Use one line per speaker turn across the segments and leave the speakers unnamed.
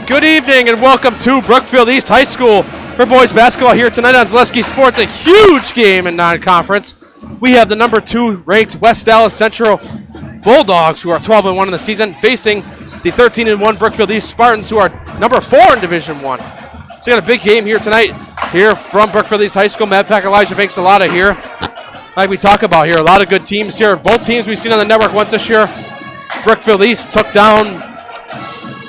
Good evening and welcome to Brookfield East High School for boys basketball here tonight on Zaleski Sports. A huge game in non-conference. We have the number 2 ranked West Allis Central Bulldogs, who are 12-1 in the season, facing the 13-1 Brookfield East Spartans, who are number 4 in Division 1. So we got a big game here tonight here from Brookfield East High School. Matt Pack, Elijah Vinks-Alata here. Like we talk about here, a lot of good teams here. Both teams we've seen on the network once this year. Brookfield East took down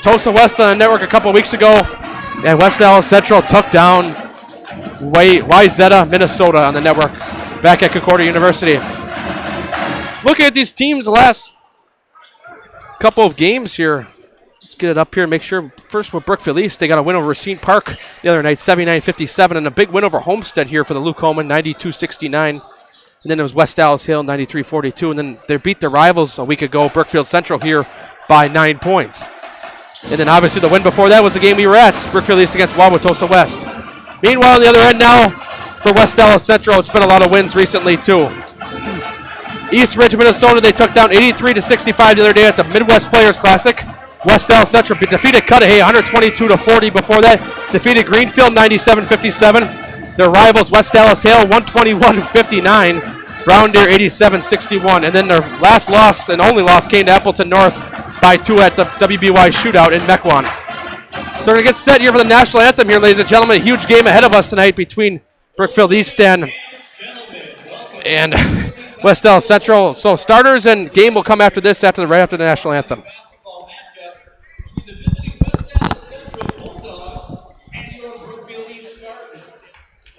Tosa West on the network a couple weeks ago, and West Allis Central took down WIAA, Minnesota on the network back at Concordia University. Looking at these teams the last couple of games here. Let's get it up here and make sure. First with Brookfield East, they got a win over Racine Park the other night, 79-57, and a big win over Homestead here for the Luke Holman, 92-69. And then it was West Allis Hill, 93-42, and then they beat their rivals a week ago, Brookfield Central, here by 9 points. And then obviously the win before that was the game we were at, Brookfield East against Wauwatosa West. Meanwhile, on the other end now, for West Allis Central, it's been a lot of wins recently too. East Ridge, Minnesota, they took down 83-65 the other day at the Midwest Players Classic. West Allis Central defeated Cudahy 122-40 before that. Defeated Greenfield 97-57. Their rivals, West Allis Hale 121-59. Brown Deer 87-61. And then their last loss and only loss came to Appleton North by 2 at the WBY shootout in Mequon. So we're going to get set here for the national anthem here, ladies and gentlemen. A huge game ahead of us tonight between Brookfield East and West Allis Central. So starters and game will come after this, right after the national anthem.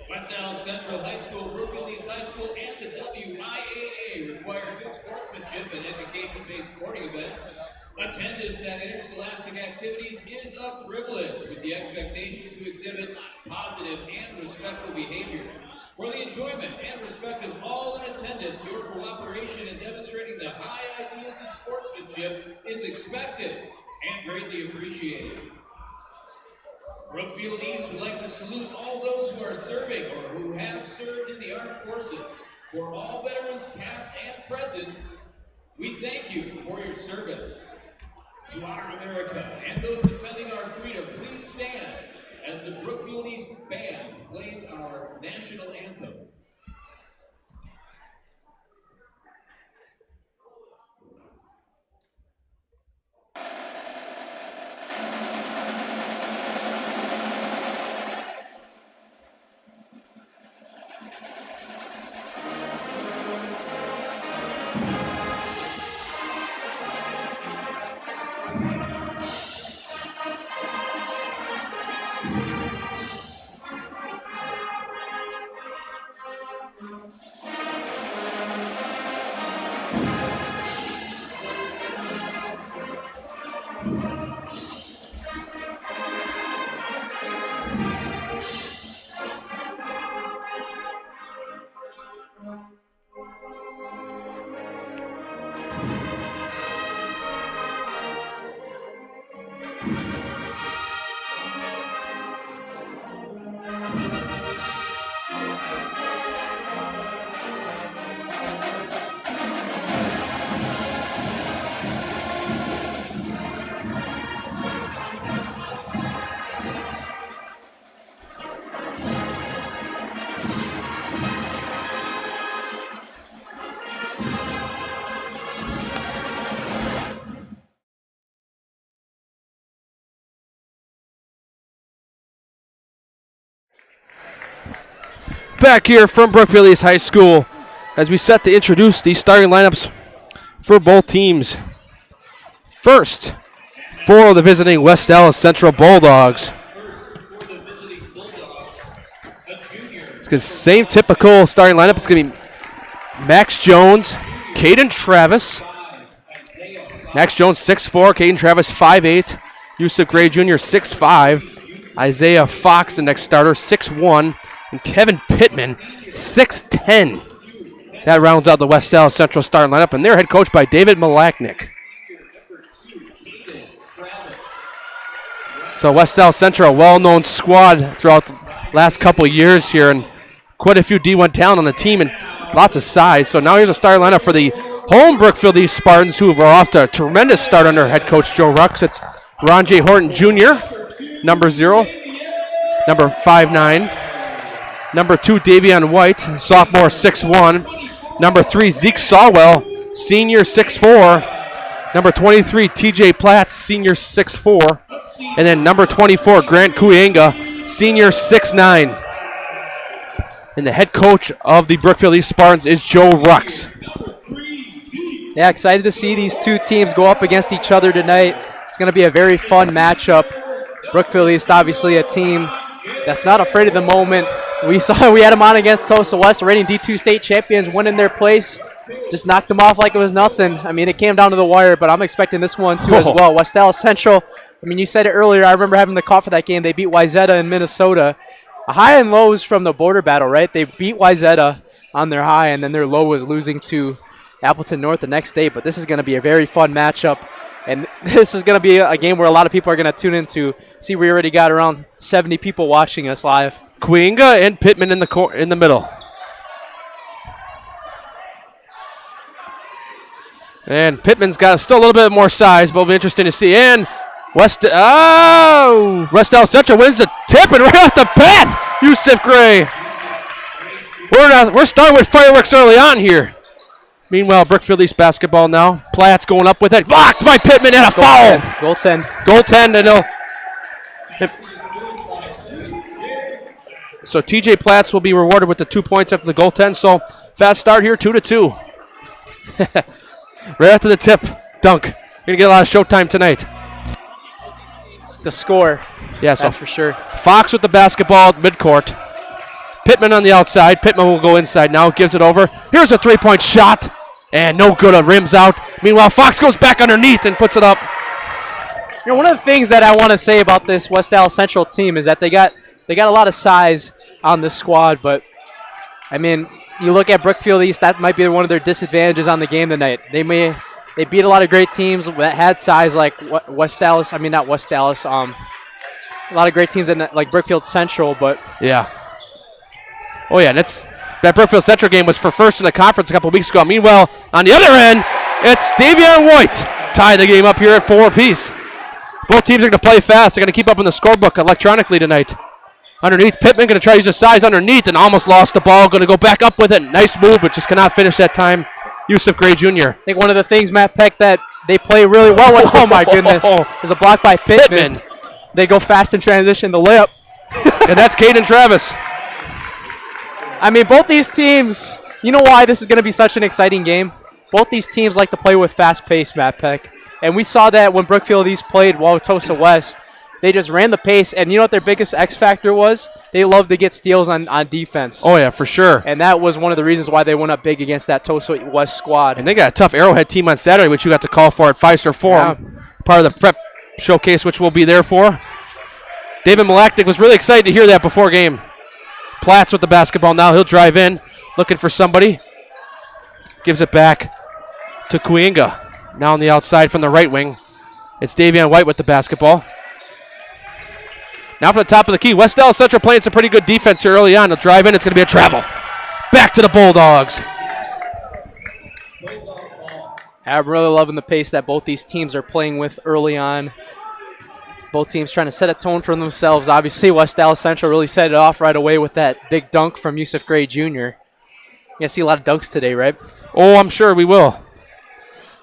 West Allis Central High School, Brookfield East High School, and the WIAA require good sportsmanship and education-based sporting events. Attendance at interscholastic activities is a privilege, with the expectation to exhibit positive and respectful behavior. For the enjoyment and respect of all in attendance, your cooperation in demonstrating the high ideals of sportsmanship is expected and greatly appreciated. Brookfield East would like to salute all those who are serving or who have served in the armed forces. For all veterans past and present, we thank you for your service. To honor America and those defending our freedom, please stand as the Brookfield East Band plays our national anthem.
Back here from Brookfield East High School as we set to introduce the starting lineups for both teams. First, for the visiting West Allis Central Bulldogs. It's the same typical starting lineup. It's going to be Max Jones, Caden Travis. Max Jones 6'4", Caden Travis 5'8", Yusuf Gray Jr. 6'5", Isaiah Fox, the next starter, 6'1", and Kevin Pittman, 6'10". That rounds out the West Allis Central starting lineup, and they're head coached by David Malachnik. So West Allis Central, a well-known squad throughout the last couple of years here, and quite a few D1 talent on the team and lots of size. So now here's a starting lineup for the home Brookfield East Spartans, who are off to a tremendous start under head coach Joe Rux. It's Ron J. Horton Jr., number 0. Number 5'9". Number 2, Davion White, sophomore, 6'1". Number 3, Zeke Sawwell, senior, 6'4". Number 23, TJ Platts, senior, 6'4". And then number 24, Grant Kuyanga, senior, 6'9". And the head coach of the Brookfield East Spartans is Joe Rux.
Yeah, excited to see these two teams go up against each other tonight. It's going to be a very fun matchup. Brookfield East, obviously a team that's not afraid of the moment. We had them on against Tosa West, the reigning D2 state champions, winning their place. Just knocked them off like it was nothing. I mean, it came down to the wire, but I'm expecting this one too as well. West Allis Central, I mean, you said it earlier. I remember having the call for that game. They beat WIAA in Minnesota. A high and lows from the border battle, right? They beat WIAA on their high, and then their low was losing to Appleton North the next day. But this is going to be a very fun matchup. And this is going to be a game where a lot of people are going to tune in to see. We already got around 70 people watching us live.
Kuyanga and Pittman in the middle. And Pittman's got still a little bit more size, but it'll be interesting to see. And West Allis Central wins the tip, and right off the bat, Yusuf Gray. We're starting with fireworks early on here. Meanwhile, Brookfield East basketball now. Platts going up with it. Blocked by Pittman and a foul. Goaltend. And so TJ Platts will be rewarded with the 2 points after the goaltend. So fast start here, 2-2. Right after the tip, dunk. You're going to get a lot of showtime tonight.
The score.
Yeah, so
that's for sure.
Fox with the basketball at midcourt. Pittman on the outside. Pittman will go inside now. Gives it over. Here's a three-point shot. And no good. A rims out. Meanwhile, Fox goes back underneath and puts it up.
You know, one of the things that I want to say about this West Allis Central team is that they got a lot of size on this squad. But, I mean, you look at Brookfield East, that might be one of their disadvantages on the game tonight. They beat a lot of great teams that had size like West Allis. I mean, not West Allis. A lot of great teams in like Brookfield Central, but
yeah. Oh yeah, and that Brookfield Central game was for first in the conference a couple weeks ago. Meanwhile, on the other end, it's Davion White tie the game up here at 4 apiece. Both teams are going to play fast. They're going to keep up in the scorebook electronically tonight. Underneath, Pittman going to try to use his size underneath and almost lost the ball. Going to go back up with it. Nice move, but just cannot finish that time. Yusuf Gray Jr.
I think one of the things, Matt Peck, that they play really well with, oh my goodness, is a block by Pittman. They go fast in transition, the layup.
And that's Caden Travis.
I mean, both these teams, you know why this is going to be such an exciting game? Both these teams like to play with fast pace, Matt Peck. And we saw that when Brookfield East played Wauwatosa West. They just ran the pace, and you know what their biggest X factor was? They love to get steals on defense.
Oh, yeah, for sure.
And that was one of the reasons why they went up big against that Tosa West squad.
And they got a tough Arrowhead team on Saturday, which you got to call for at Pfizer Forum. Yeah. Part of the prep showcase, which we'll be there for. David Malachnik was really excited to hear that before game. Platts with the basketball now. He'll drive in, looking for somebody. Gives it back to Kuyanga. Now on the outside from the right wing. It's Davion White with the basketball. Now from the top of the key, West Allis Central playing some pretty good defense here early on. They'll drive in. It's going to be a travel. Back to the Bulldogs.
I'm really loving the pace that both these teams are playing with early on. Both teams trying to set a tone for themselves. Obviously, West Allis Central really set it off right away with that big dunk from Yusuf Gray Jr. You're going to see a lot of dunks today, right?
Oh, I'm sure we will.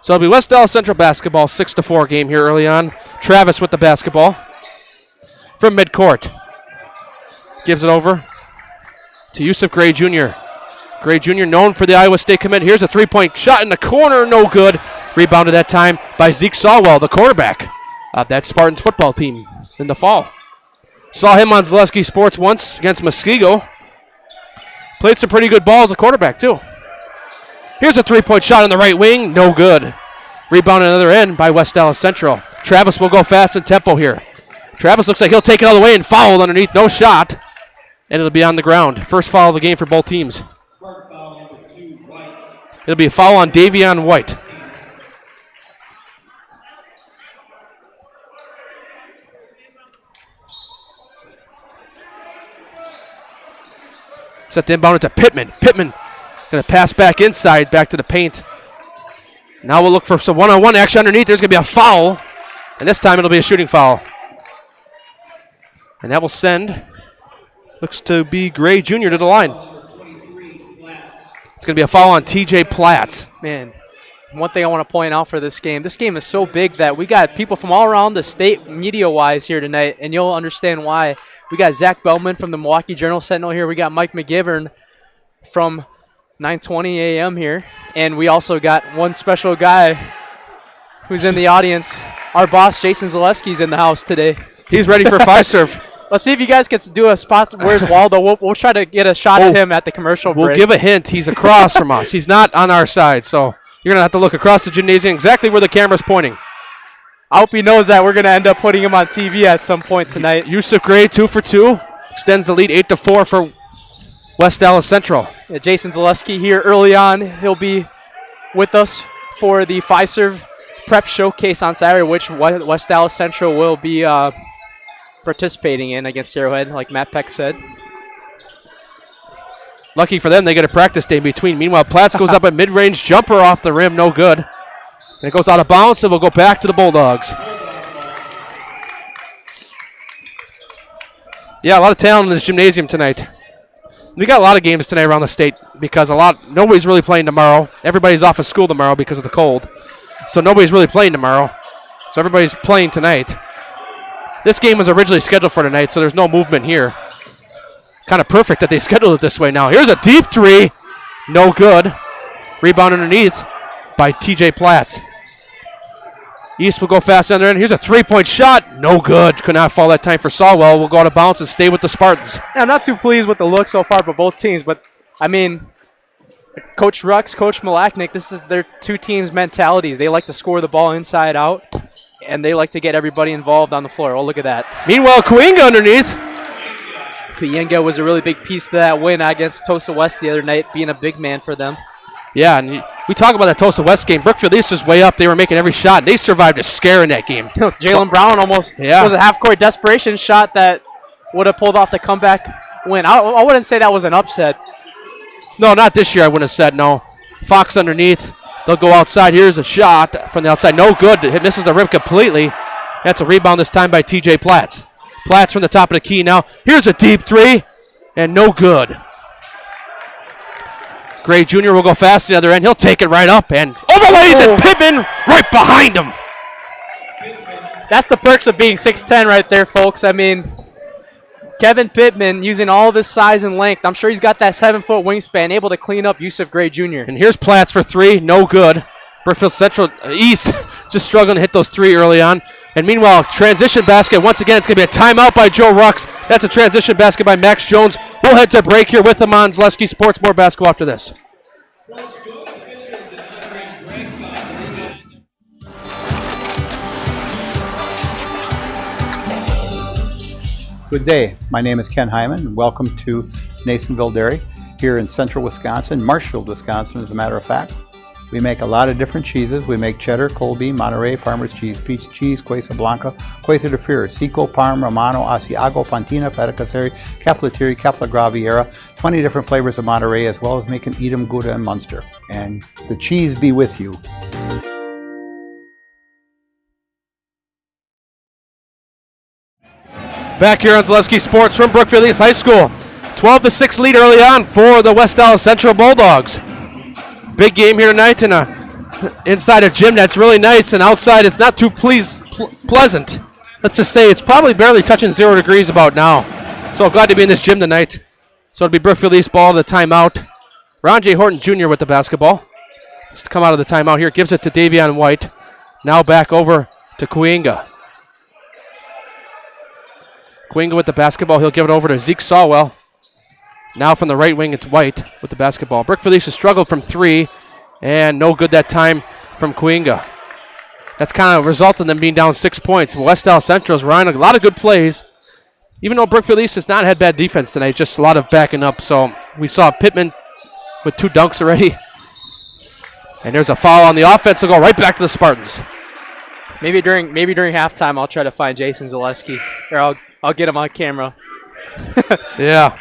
So it'll be West Allis Central basketball, 6-4 game here early on. Travis with the basketball from midcourt. Gives it over to Yusuf Gray Jr. Gray Jr. known for the Iowa State commit. Here's a three-point shot in the corner. No good. Rebounded that time by Zeke Sawwell, the quarterback of that Spartans football team in the fall. Saw him on Zaleski Sports once against Muskego. Played some pretty good ball as a quarterback, too. Here's a three-point shot in the right wing. No good. Rebound on the other end by West Allis Central. Travis will go fast in tempo here. Travis looks like he'll take it all the way and foul underneath. No shot. And it'll be on the ground. First foul of the game for both teams. It'll be a foul on Davion White. Set the inbound to Pittman. Pittman going to pass back inside, back to the paint. Now we'll look for some one-on-one action underneath. There's going to be a foul. And this time it'll be a shooting foul. And that will send, looks to be Gray Jr. to the line. It's going to be a foul on TJ Platts.
Man, one thing I want to point out for this game is so big that we got people from all around the state media-wise here tonight, and you'll understand why. We got Zach Bellman from the Milwaukee Journal-Sentinel here. We got Mike McGivern from 920 AM here. And we also got one special guy who's in the audience. Our boss, Jason Zaleski's in the house today.
He's ready for five-serve.
Let's see if you guys can do a spot. Where's Waldo? We'll try to get a shot at him at the commercial break.
We'll give a hint. He's across from us. He's not on our side, so you're going to have to look across the gymnasium exactly where the camera's pointing.
I hope he knows that we're going to end up putting him on TV at some point tonight.
Yusuf Gray, 2 for 2. Extends the lead 8-4 for West Allis Central.
Yeah, Jason Zaleski here early on. He'll be with us for the five-serve prep showcase on Saturday, which West Allis Central will be participating in against Arrowhead, like Matt Peck said.
Lucky for them, they get a practice day in between. Meanwhile, Platts goes up a mid-range jumper off the rim, no good. And it goes out of bounds, and we'll go back to the Bulldogs. Yeah, a lot of talent in this gymnasium tonight. We got a lot of games tonight around the state because nobody's really playing tomorrow. Everybody's off of school tomorrow because of the cold. So nobody's really playing tomorrow. So everybody's playing tonight. This game was originally scheduled for tonight, so there's no movement here. Kind of perfect that they scheduled it this way now. Here's a deep three. No good. Rebound underneath by TJ Platts. East will go fast under end. Here's a three-point shot. No good. Could not fall that time for Sawwell. Will go out of bounds and stay with the Spartans.
Yeah, I'm not too pleased with the look so far for both teams, but, I mean, Coach Rux, Coach Malachnik, this is their two teams' mentalities. They like to score the ball inside out, and they like to get everybody involved on the floor. Oh, look at that.
Meanwhile, Kuinga underneath.
Kuyenga was a really big piece to that win against Tosa West the other night, being a big man for them.
Yeah, and we talk about that Tosa West game. Brookfield East was way up. They were making every shot. They survived a scare in that game.
Jalen Brown almost was a half-court desperation shot that would have pulled off the comeback win. I wouldn't say that was an upset.
No, not this year, I wouldn't have said no. Fox underneath. They'll go outside. Here's a shot from the outside. No good. It misses the rim completely. That's a rebound this time by TJ Platts. Platts from the top of the key now. Here's a deep three, and no good. Gray Jr. will go fast to the other end. He'll take it right up and overlays it. Pittman right behind him.
That's the perks of being 6'10 right there, folks. I mean, Kevin Pittman using all of his size and length. I'm sure he's got that 7-foot wingspan, able to clean up Yusuf Gray Jr.
And here's Platts for three. No good. Brookfield Central East just struggling to hit those three early on. And meanwhile, transition basket. Once again, it's going to be a timeout by Joe Rux. That's a transition basket by Max Jones. We'll head to break here with them on Zaleski Sports. More basketball after this.
Good day. My name is Ken Hyman, and welcome to Nasonville Dairy here in central Wisconsin, Marshfield, Wisconsin, as a matter of fact. We make a lot of different cheeses. We make cheddar, Colby, Monterey, Farmer's Cheese, Peach Cheese, Quesa Blanca, Quesa de Fear, Seco, Parm, Romano, Asiago, Fontina, Feta Caseri, Caflatiri, Cafla Graviera, 20 different flavors of Monterey, as well as making Edam, Gouda, and Munster. And the cheese be with you.
Back here on Zaleski Sports from Brookfield East High School. 12-6 lead early on for the West Allis Central Bulldogs. Big game here tonight in inside a gym that's really nice, and outside it's not too pleasant. Let's just say it's probably barely touching 0 degrees about now. So glad to be in this gym tonight. So it'll be Brookfield East ball to the timeout. Ron J. Horton Jr. with the basketball. Just to come out of the timeout here. Gives it to Davion White. Now back over to Kuinga. Kuinga with the basketball. He'll give it over to Zeke Sawwell. Now from the right wing, it's White with the basketball. Brookfield East has struggled from three, and no good that time from Kuinga. That's kind of resulted in them being down 6 points. West Allis Central's running a lot of good plays. Even though Brookfield East has not had bad defense tonight, just a lot of backing up. So we saw Pittman with 2 dunks already. And there's a foul on the offense. They'll go right back to the Spartans.
Maybe during halftime, I'll try to find Jason Zaleski, or I'll get him on camera.
Yeah.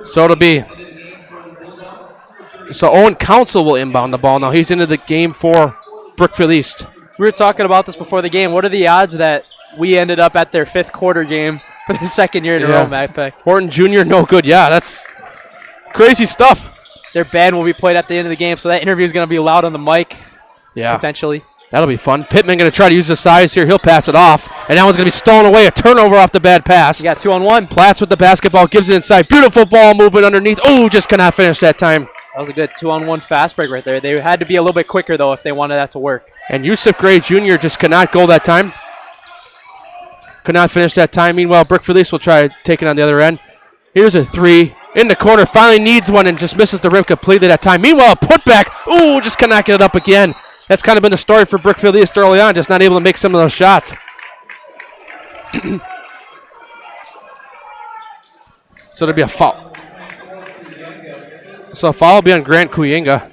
So it'll be. So Owen Council will inbound the ball. Now he's into the game for Brookfield East.
We were talking about this before the game. What are the odds that we ended up at their 5th quarter game for the 2nd year in a row, MacPack?
Horton Jr., no good. Yeah, that's crazy stuff.
Their band will be played at the end of the game, so that interview is going to be loud on the mic, potentially.
That'll be fun. Pittman going to try to use the size here. He'll pass it off, and that one's going to be stolen away. A turnover off the bad pass.
You got 2-on-1.
Platts with the basketball, gives it inside. Beautiful ball movement underneath. Oh, just cannot finish that time.
That was a good 2-on-1 fast break right there. They had to be a little bit quicker, though, if they wanted that to work.
And Yusuf Gray Jr. just cannot go that time. Could not finish that time. Meanwhile, Brookfield East will try to take it on the other end. Here's a 3. In the corner, finally needs one and just misses the rim completely that time. Meanwhile, a putback. Ooh, just cannot get it up again. That's kind of been the story for Brookfield East early on, just not able to make some of those shots. So there'll be a foul. So a foul will be on Grant Kuyinga.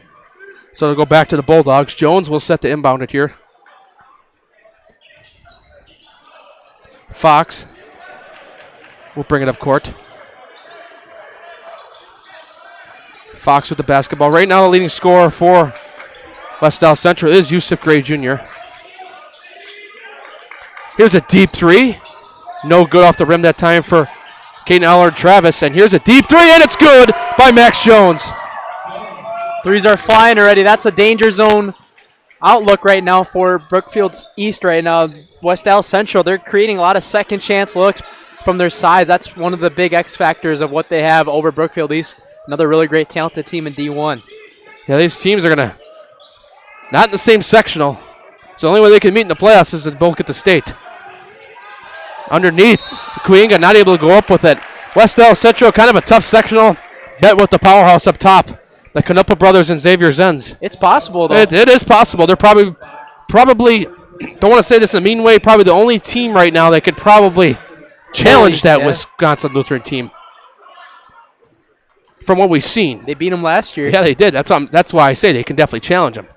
So it'll go back to the Bulldogs. Jones will set to inbound it here. Fox will bring it up court. Fox with the basketball. Right now the leading scorer for West Dallas Central is Yusuf Gray Jr. Here's a deep 3. No good off the rim that time for Caden Allard Travis. And here's a deep 3, and it's good by Max Jones.
Threes are flying already. That's a danger zone outlook right now for Brookfield East right now. West Dallas Central, they're creating a lot of second chance looks from their sides. That's one of the big X factors of what they have over Brookfield East. Another really great talented team in D1.
Yeah, these teams are going to, not in the same sectional. So the only way they can meet in the playoffs is to both get the state. Underneath, Kuyinga not able to go up with it. West Dallas Central, kind of a tough sectional. Bet with the powerhouse up top. The Canupa brothers and Xavier Zenz.
It's possible, though.
It is possible. They're probably, don't want to say this in a mean way, probably the only team right now that could probably challenge that Wisconsin Lutheran team. From what we've seen.
They beat them last year.
Yeah, they did. That's why I say they can definitely challenge them.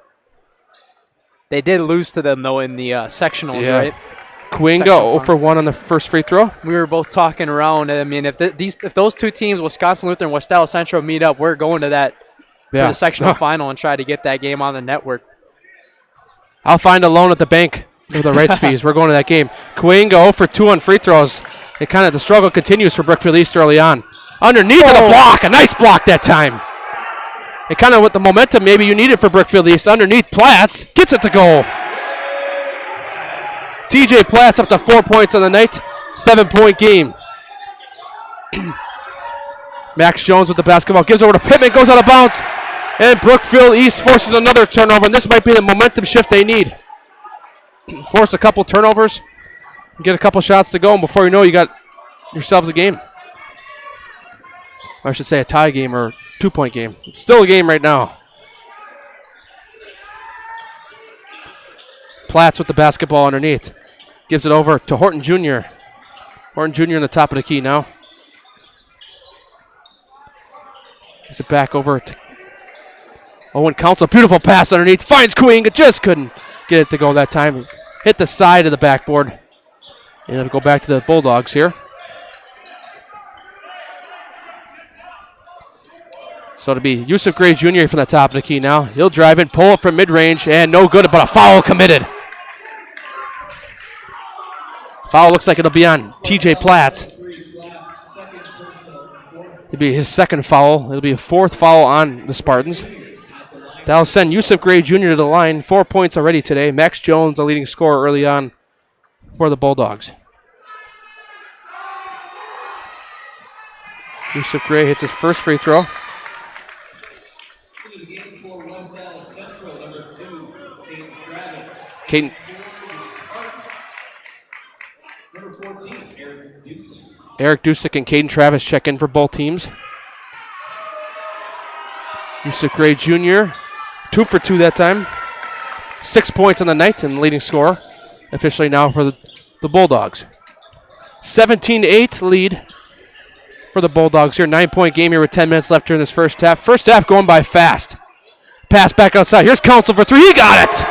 They did lose to them, though, in the sectionals, right?
Kuyinga 0 for 1 on the first free throw.
We were both talking around. I mean, if those two teams, Wisconsin Lutheran and West Dallas Central, meet up, we're going to that for the sectional final and try to get that game on the network.
I'll find a loan at the bank for the rights fees. We're going to that game. Kuyinga 0 for 2 on free throws. The struggle continues for Brookfield East early on. Underneath of the block. A nice block that time. It kind of with the momentum maybe you needed for Brookfield East. Underneath, Platts gets it to go. TJ Platts up to 4 points on the night. 7-point game. Max Jones with the basketball. Gives over to Pittman. Goes out of bounds. And Brookfield East forces another turnover. And this might be the momentum shift they need. Force a couple turnovers. Get a couple shots to go. And before you know, you got yourselves a game. Or I should say a tie game or 2-point game. It's still a game right now. Platts with the basketball underneath. Gives it over to Horton Jr. Horton Jr. in the top of the key now. Gives it back over to Owen Council. Beautiful pass underneath. Finds Kuyinga. Just couldn't get it to go that time. Hit the side of the backboard. And it'll go back to the Bulldogs here. So it'll be Yusuf Gray Jr. from the top of the key now. He'll drive it, pull it from mid-range, and no good, but a foul committed. Foul looks like it'll be on TJ Platts. It'll be his second foul. It'll be a 4th foul on the Spartans. That'll send Yusuf Gray Jr. to the line. 4 points already today. Max Jones, the leading scorer early on for the Bulldogs. Yusuf Gray hits his first free throw. Caden. Eric Dusick and Caden Travis check in for both teams. Yusuf Gray Jr. 2 for 2 that time. 6 points on the night and leading scorer officially now for the Bulldogs. 17-8 lead for the Bulldogs here. 9-point game here with 10 minutes left during this first half. First half going by fast. Pass back outside. Here's Council for 3. He got it!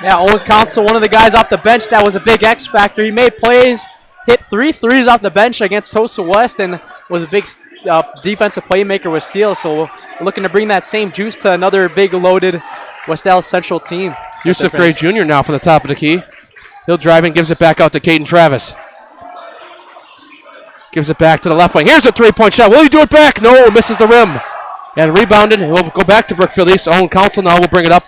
Yeah, Owen Council, one of the guys off the bench, that was a big X factor. He made plays, hit 3 threes off the bench against Tosa West, and was a big defensive playmaker with steals. So we're looking to bring that same juice to another big loaded West Dallas Central team.
Yusuf Gray Jr. now from the top of the key. He'll drive and gives it back out to Caden Travis. Gives it back to the left wing. Here's a three-point shot. Will he do it back? No, misses the rim. And rebounded. We'll go back to Brookfield East. Owen Council now will bring it up.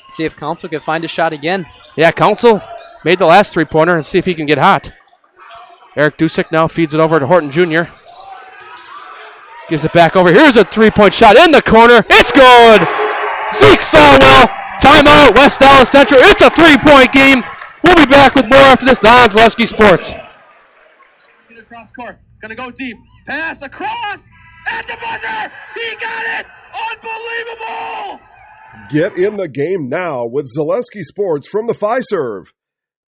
See if Council can find a shot again.
Yeah, Council made the last three-pointer and see if he can get hot. Eric Dusick now feeds it over to Horton Jr. Gives it back over. Here's a three-point shot in the corner. It's good. Zeke Sawwell. Timeout, West Allis Central. It's a three-point game. We'll be back with more after this on Zaleski Sports.
Get across court. Gonna go deep. Pass across. At the buzzer. He got it. Unbelievable.
Get in the game now with Zaleski Sports from the Fiserv.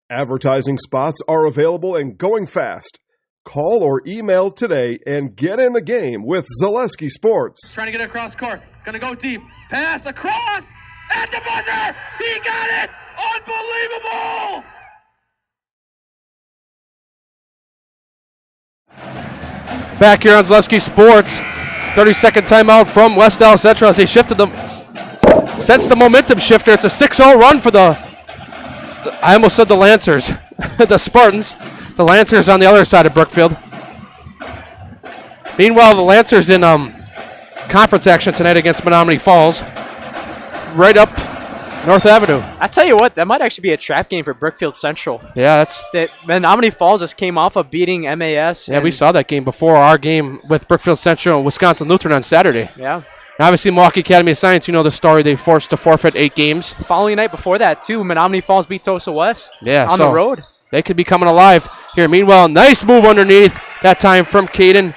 Advertising spots are available and going fast. Call or email today and get in the game with Zaleski Sports.
Trying to get across court. Gonna go deep. Pass across. At the buzzer. He got it. Unbelievable.
Back here on Zaleski Sports. 30-second timeout from West Allis Central as they shifted them. Sets the momentum shifter. It's a 6-0 run for the, I almost said the Lancers, the Spartans. The Lancers on the other side of Brookfield. Meanwhile, the Lancers in conference action tonight against Menominee Falls. Right up North Avenue.
I tell you what, that might actually be a trap game for Brookfield Central.
Yeah, that's...
Menominee Falls just came off of beating MAS.
Yeah, we saw that game before our game with Brookfield Central and Wisconsin Lutheran on Saturday.
Yeah.
And obviously, Milwaukee Academy of Science, you know the story. They forced to forfeit 8 games.
Following night before that, too, Menominee Falls beat Tosa West
on
the road.
They could be coming alive here. Meanwhile, nice move underneath, that time from Caden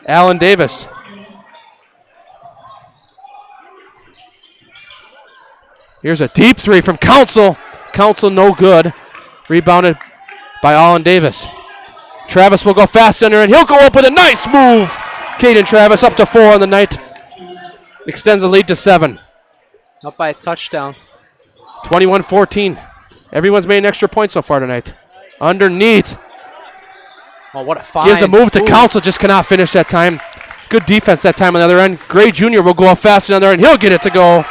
Allen Davis. Here's a deep three from Council. Council no good. Rebounded by Allen Davis. Travis will go fast under, and he'll go up with a nice move. Caden Travis up to 4 on the night. Extends the lead to 7.
Up by a touchdown.
21-14. Everyone's made an extra point so far tonight. Underneath.
Oh, what a find.
Gives a move to Council, just cannot finish that time. Good defense that time on the other end. Gray Jr. will go up fast on the other end. He'll get it to go.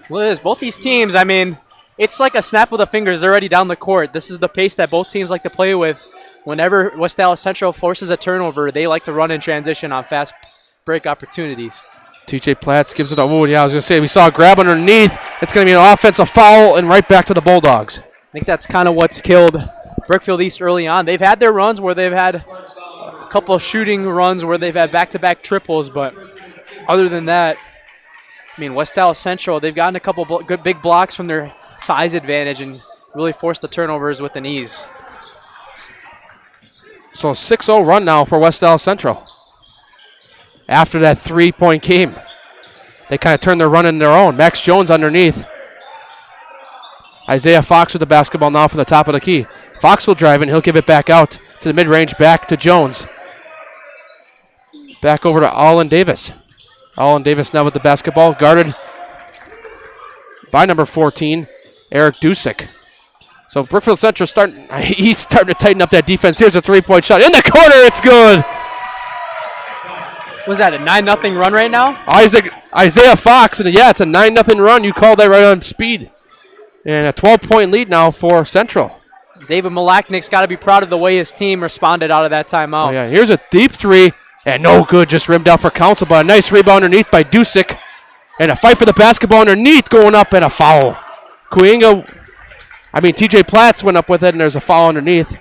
Well, it is. Both these teams, I mean, it's like a snap of the fingers. They're already down the court. This is the pace that both teams like to play with. Whenever West Allis Central forces a turnover, they like to run in transition on fast break opportunities.
TJ Platts gives it a, oh, yeah, I was going to say, we saw a grab underneath. It's going to be an offensive foul and right back to the Bulldogs.
I think that's kind of what's killed Brookfield East early on. They've had their runs where they've had a couple of shooting runs where they've had back-to-back triples, but other than that, I mean, West Allis Central, they've gotten a couple good big blocks from their size advantage and really forced the turnovers with an ease.
So a 6-0 run now for West Allis Central. After that 3-point game, they kind of turned their run into their own. Max Jones underneath. Isaiah Fox with the basketball now from the top of the key. Fox will drive and he'll give it back out to the mid-range, back to Jones. Back over to Allen Davis. Allen Davis now with the basketball, guarded by number 14, Eric Dusick. So Brookfield Central he's starting to tighten up that defense. Here's a 3-point shot in the corner. It's good.
Was that a 9-0 run right now?
Isaiah Fox, and yeah, it's a 9-0 run. You called that right on speed. And a 12-point lead now for Central.
David Malachnik's got to be proud of the way his team responded out of that timeout.
Oh, yeah, here's a deep three, and no good, just rimmed out for Council, but a nice rebound underneath by Dusick. And a fight for the basketball underneath, going up, and a foul. TJ Platts went up with it, and there's a foul underneath.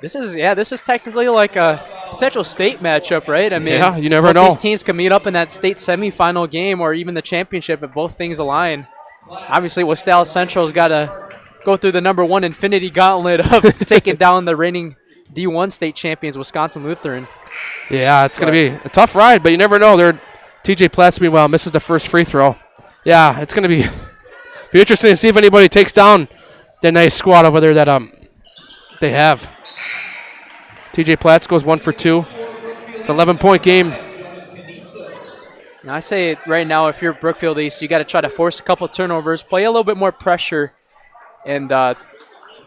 This is technically like a potential state matchup, right? I mean,
yeah, you never know.
These teams can meet up in that state semifinal game or even the championship if both things align. Obviously, West Allis Central's got to go through the number 1 infinity gauntlet of taking down the reigning D1 state champions, Wisconsin Lutheran.
Yeah, it's going to be a tough ride, but you never know. TJ Platts, meanwhile, misses the first free throw. Yeah, it's going to be interesting to see if anybody takes down the nice squad over there that they have. TJ Platts goes 1 for 2. It's an 11-point game.
Now I say right now, if you're Brookfield East, you got to try to force a couple of turnovers, play a little bit more pressure, and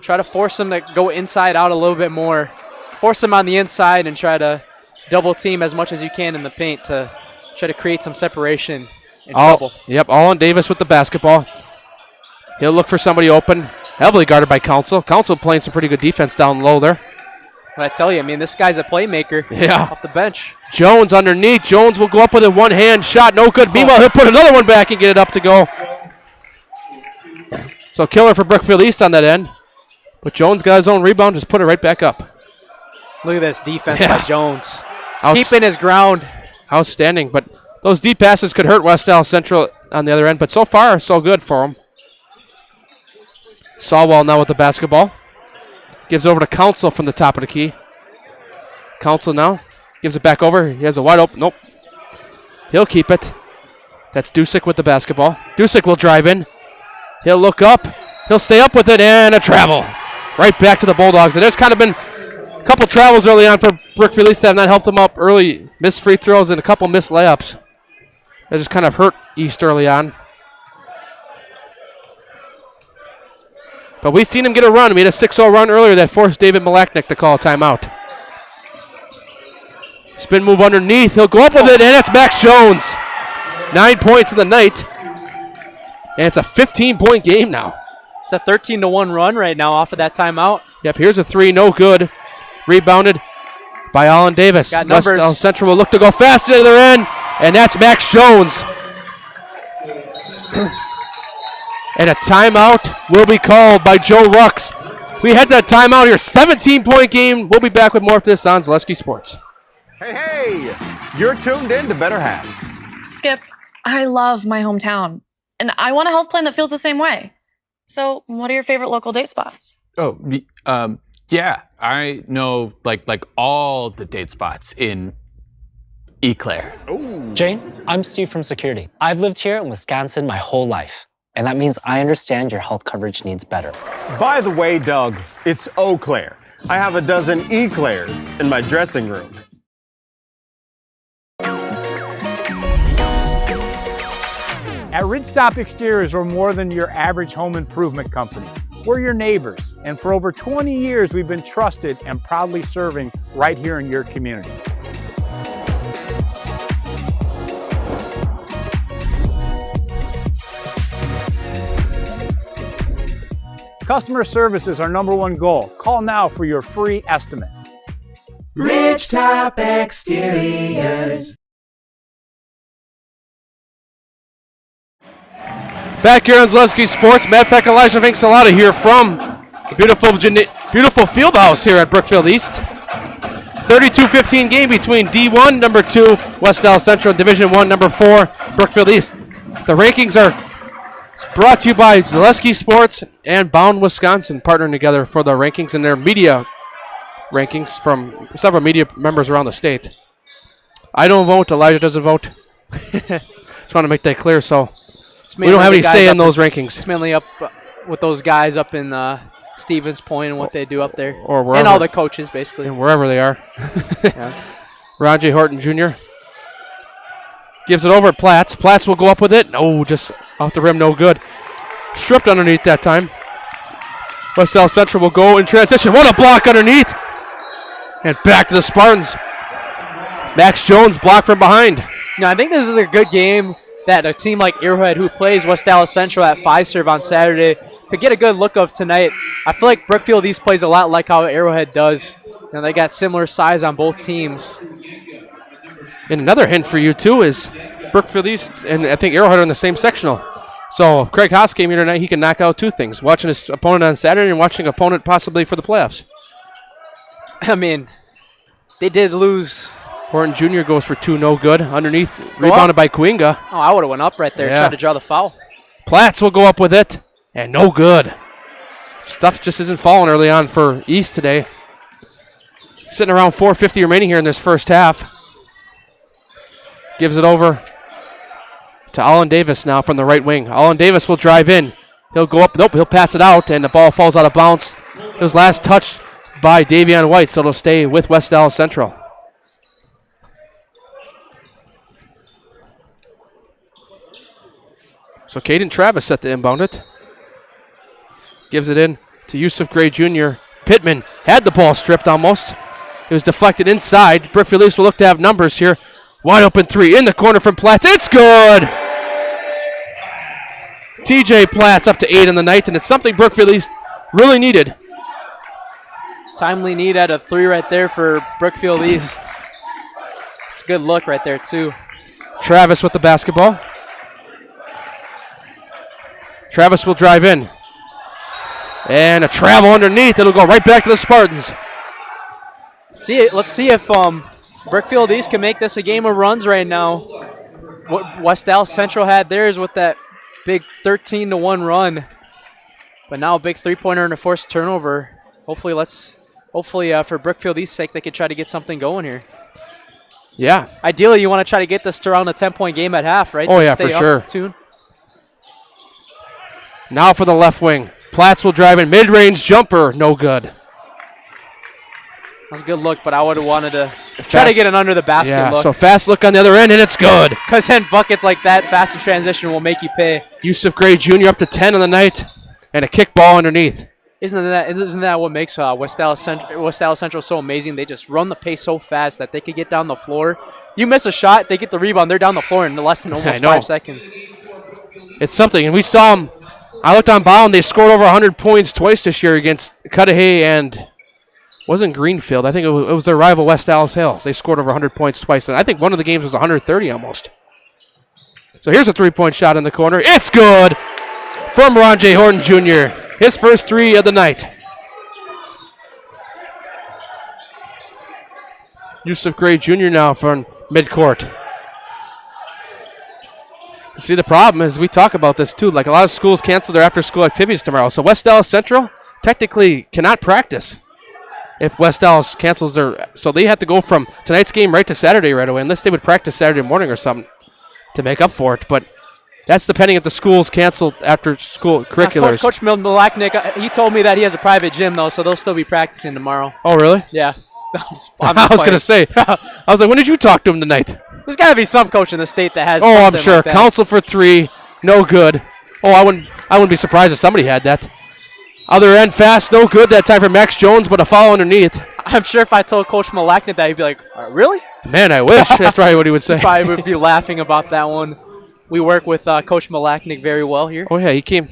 try to force them to go inside out a little bit more. Force them on the inside and try to double team as much as you can in the paint to try to create some separation. in trouble.
Yep, Allen Davis with the basketball. He'll look for somebody open. Heavily guarded by Council. Council playing some pretty good defense down low there.
But I tell you, I mean, this guy's a playmaker.
Yeah.
Off the bench.
Jones underneath. Jones will go up with a one-hand shot. No good. Meanwhile, he'll put another one back and get it up to go. So killer for Brookfield East on that end. But Jones got his own rebound. Just put it right back up.
Look at this defense by Jones. He's keeping his ground.
Outstanding. But those deep passes could hurt West Allis Central on the other end. But so far, so good for him. Sawwall now with the basketball. Gives over to Council from the top of the key. Council now gives it back over. He has a wide open. Nope. He'll keep it. That's Dusick with the basketball. Dusick will drive in. He'll look up. He'll stay up with it and a travel. Right back to the Bulldogs. And there's kind of been a couple travels early on for Brookfield East that have not helped them up early. Missed free throws and a couple missed layups. That just kind of hurt East early on. But we've seen him get a run. We had a 6-0 run earlier that forced David Malachnik to call a timeout. Spin move underneath. He'll go up with it, and it's Max Jones. 9 points in the night. And it's a 15-point game now.
It's a 13-1 run right now off of that timeout.
Yep, here's a three. No good. Rebounded by Allen Davis.
Got numbers.
West Allis Central will look to go fast to the other end, and that's Max Jones. And a timeout will be called by Joe Rux. We head to a timeout here. 17-point game. We'll be back with more of this on Zaleski Sports.
Hey, you're tuned in to Better Halves.
Skip, I love my hometown, and I want a health plan that feels the same way. So, what are your favorite local date spots?
Oh, yeah, I know like all the date spots in Eau Claire.
Jane, I'm Steve from security. I've lived here in Wisconsin my whole life. And that means I understand your health coverage needs better.
By the way, Doug, it's Eau Claire. I have a dozen Eclairs in my dressing room.
At Ridgestop Exteriors, we're more than your average home improvement company. We're your neighbors, and for over 20 years, we've been trusted and proudly serving right here in your community. Customer service is our #1 goal. Call now for your free estimate.
Ridgetop Exteriors.
Back here on Zaleski Sports, Matt Peck, Elijah Vincelata here from the beautiful field house here at Brookfield East. 32-15 game between D1, number 2, West Allis Central, Division 1, number 4, Brookfield East. The rankings are brought to you by Zaleski Sports and Bound Wisconsin, partnering together for the rankings and their media rankings from several media members around the state. I don't vote. Elijah doesn't vote. Just want to make that clear. So we don't have any say in those rankings.
It's mainly up with those guys up in Stevens Point and what they do up there.
Or wherever.
And all the coaches, basically.
And wherever they are.
Yeah.
Ron J. Horton Jr. gives it over to Platts. Platts will go up with it. No, just off the rim, no good. Stripped underneath that time. West Allis Central will go in transition. What a block underneath. And back to the Spartans. Max Jones blocked from behind.
No, I think this is a good game that a team like Arrowhead, who plays West Allis Central at 5-serve on Saturday, could get a good look of tonight. I feel like Brookfield East plays a lot like how Arrowhead does. And they got similar size on both teams.
And another hint for you, too, is Brookfield East and I think Arrowhead are in the same sectional. So if Craig Haas came here tonight, he can knock out two things. Watching his opponent on Saturday and watching an opponent possibly for the playoffs.
I mean, they did lose.
Horton Jr. goes for two, no good. Underneath, rebounded by Coinga.
Oh, I would have went up right there, tried to draw the foul.
Platts will go up with it, and no good. Stuff just isn't falling early on for East today. Sitting around 4:50 remaining here in this first half. Gives it over to Allen Davis now from the right wing. Allen Davis will drive in. He'll go up. Nope, he'll pass it out, and the ball falls out of bounds. It was last touched by Davion White, so it'll stay with West Allis Central. So Caden Travis set to inbound it. Gives it in to Yusuf Gray Jr. Pittman had the ball stripped almost. It was deflected inside. Brookfield East will look to have numbers here. Wide open three in the corner from Platts. It's good! TJ Platts up to 8 in the night, and it's something Brookfield East really needed.
Timely need at a 3 right there for Brookfield East. It's a good look right there, too.
Travis with the basketball. Travis will drive in. And a travel underneath. It'll go right back to the Spartans.
Let's see if Brookfield East can make this a game of runs right now. What West Allis Central had theirs with that big 13-1 run. But now a big three-pointer and a forced turnover. Hopefully for Brookfield East's sake, they could try to get something going here.
Yeah.
Ideally, you want to try to get this to around a 10-point game at half, right?
Oh,
to
yeah,
stay
for sure.
up tune.
Now for the left wing. Platts will drive in. Mid-range jumper. No good.
That was a good look, but I would have wanted to try to get an under the basket look.
So fast look on the other end, and it's good.
Because then buckets like that, fast in transition, will make you pay.
Yusuf Gray Jr. up to 10 on the night, and a kick ball underneath.
Isn't that what makes West Allis Central so amazing? They just run the pace so fast that they could get down the floor. You miss a shot, they get the rebound, they're down the floor in less than almost 5 seconds.
It's something, and we saw them. I looked on Bound, they scored over 100 points twice this year against Cudahy and wasn't Greenfield. I think it was their rival West Allis Hill. They scored over 100 points twice, and I think one of the games was 130 almost. So here's a three-point shot in the corner. It's good from Ron J. Horton Jr., his first 3 of the night. Yusuf Gray Jr. now from midcourt. See, the problem is we talk about this too. Like a lot of schools cancel their after-school activities tomorrow. So West Allis Central technically cannot practice if West Allis cancels their. So they have to go from tonight's game right to Saturday right away, unless they would practice Saturday morning or something to make up for it. But that's depending if the schools cancel after-school curriculars.
Coach Milaknik, he told me that he has a private gym though, so they'll still be practicing tomorrow.
Oh, really?
Yeah.
I was going to say. I was like, when did you talk to him tonight?
There's got to be some coach in the state that has.
Oh, I'm
something
sure.
like that.
Counsel for 3, no good. Oh, I wouldn't be surprised if somebody had that. Other end fast, no good that time for Max Jones, but a foul underneath.
I'm sure if I told Coach Milaknik that, he'd be like, really?
Man, I wish. That's probably what he would say.
He probably would be laughing about that one. We work with Coach Milaknik very well here.
Oh, yeah, he came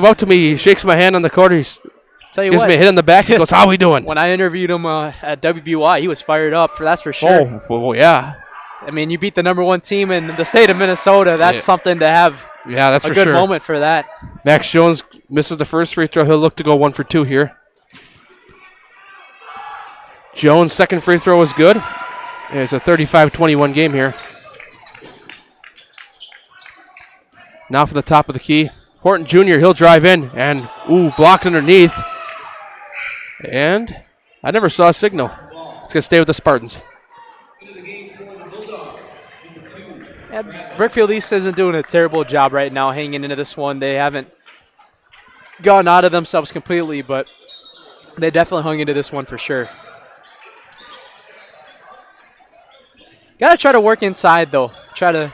up to me, he shakes my hand on the court, gives me a hit on the back, he goes, how we doing?
When I interviewed him at WBY, he was fired up, that's for sure.
Oh, well, yeah.
I mean, you beat the #1 team in the state of Minnesota. That's something to have.
Yeah, that's
a
for
good
sure.
moment for that.
Max Jones misses the first free throw. He'll look to go 1 for 2 here. Jones' second free throw was good. It's a 35-21 game here. Now for the top of the key. Horton Jr., he'll drive in, and, blocked underneath. And I never saw a signal. It's going to stay with the Spartans.
Brookfield East isn't doing a terrible job right now hanging into this one. They haven't gone out of themselves completely, but they definitely hung into this one for sure. Got to try to work inside, though. Try to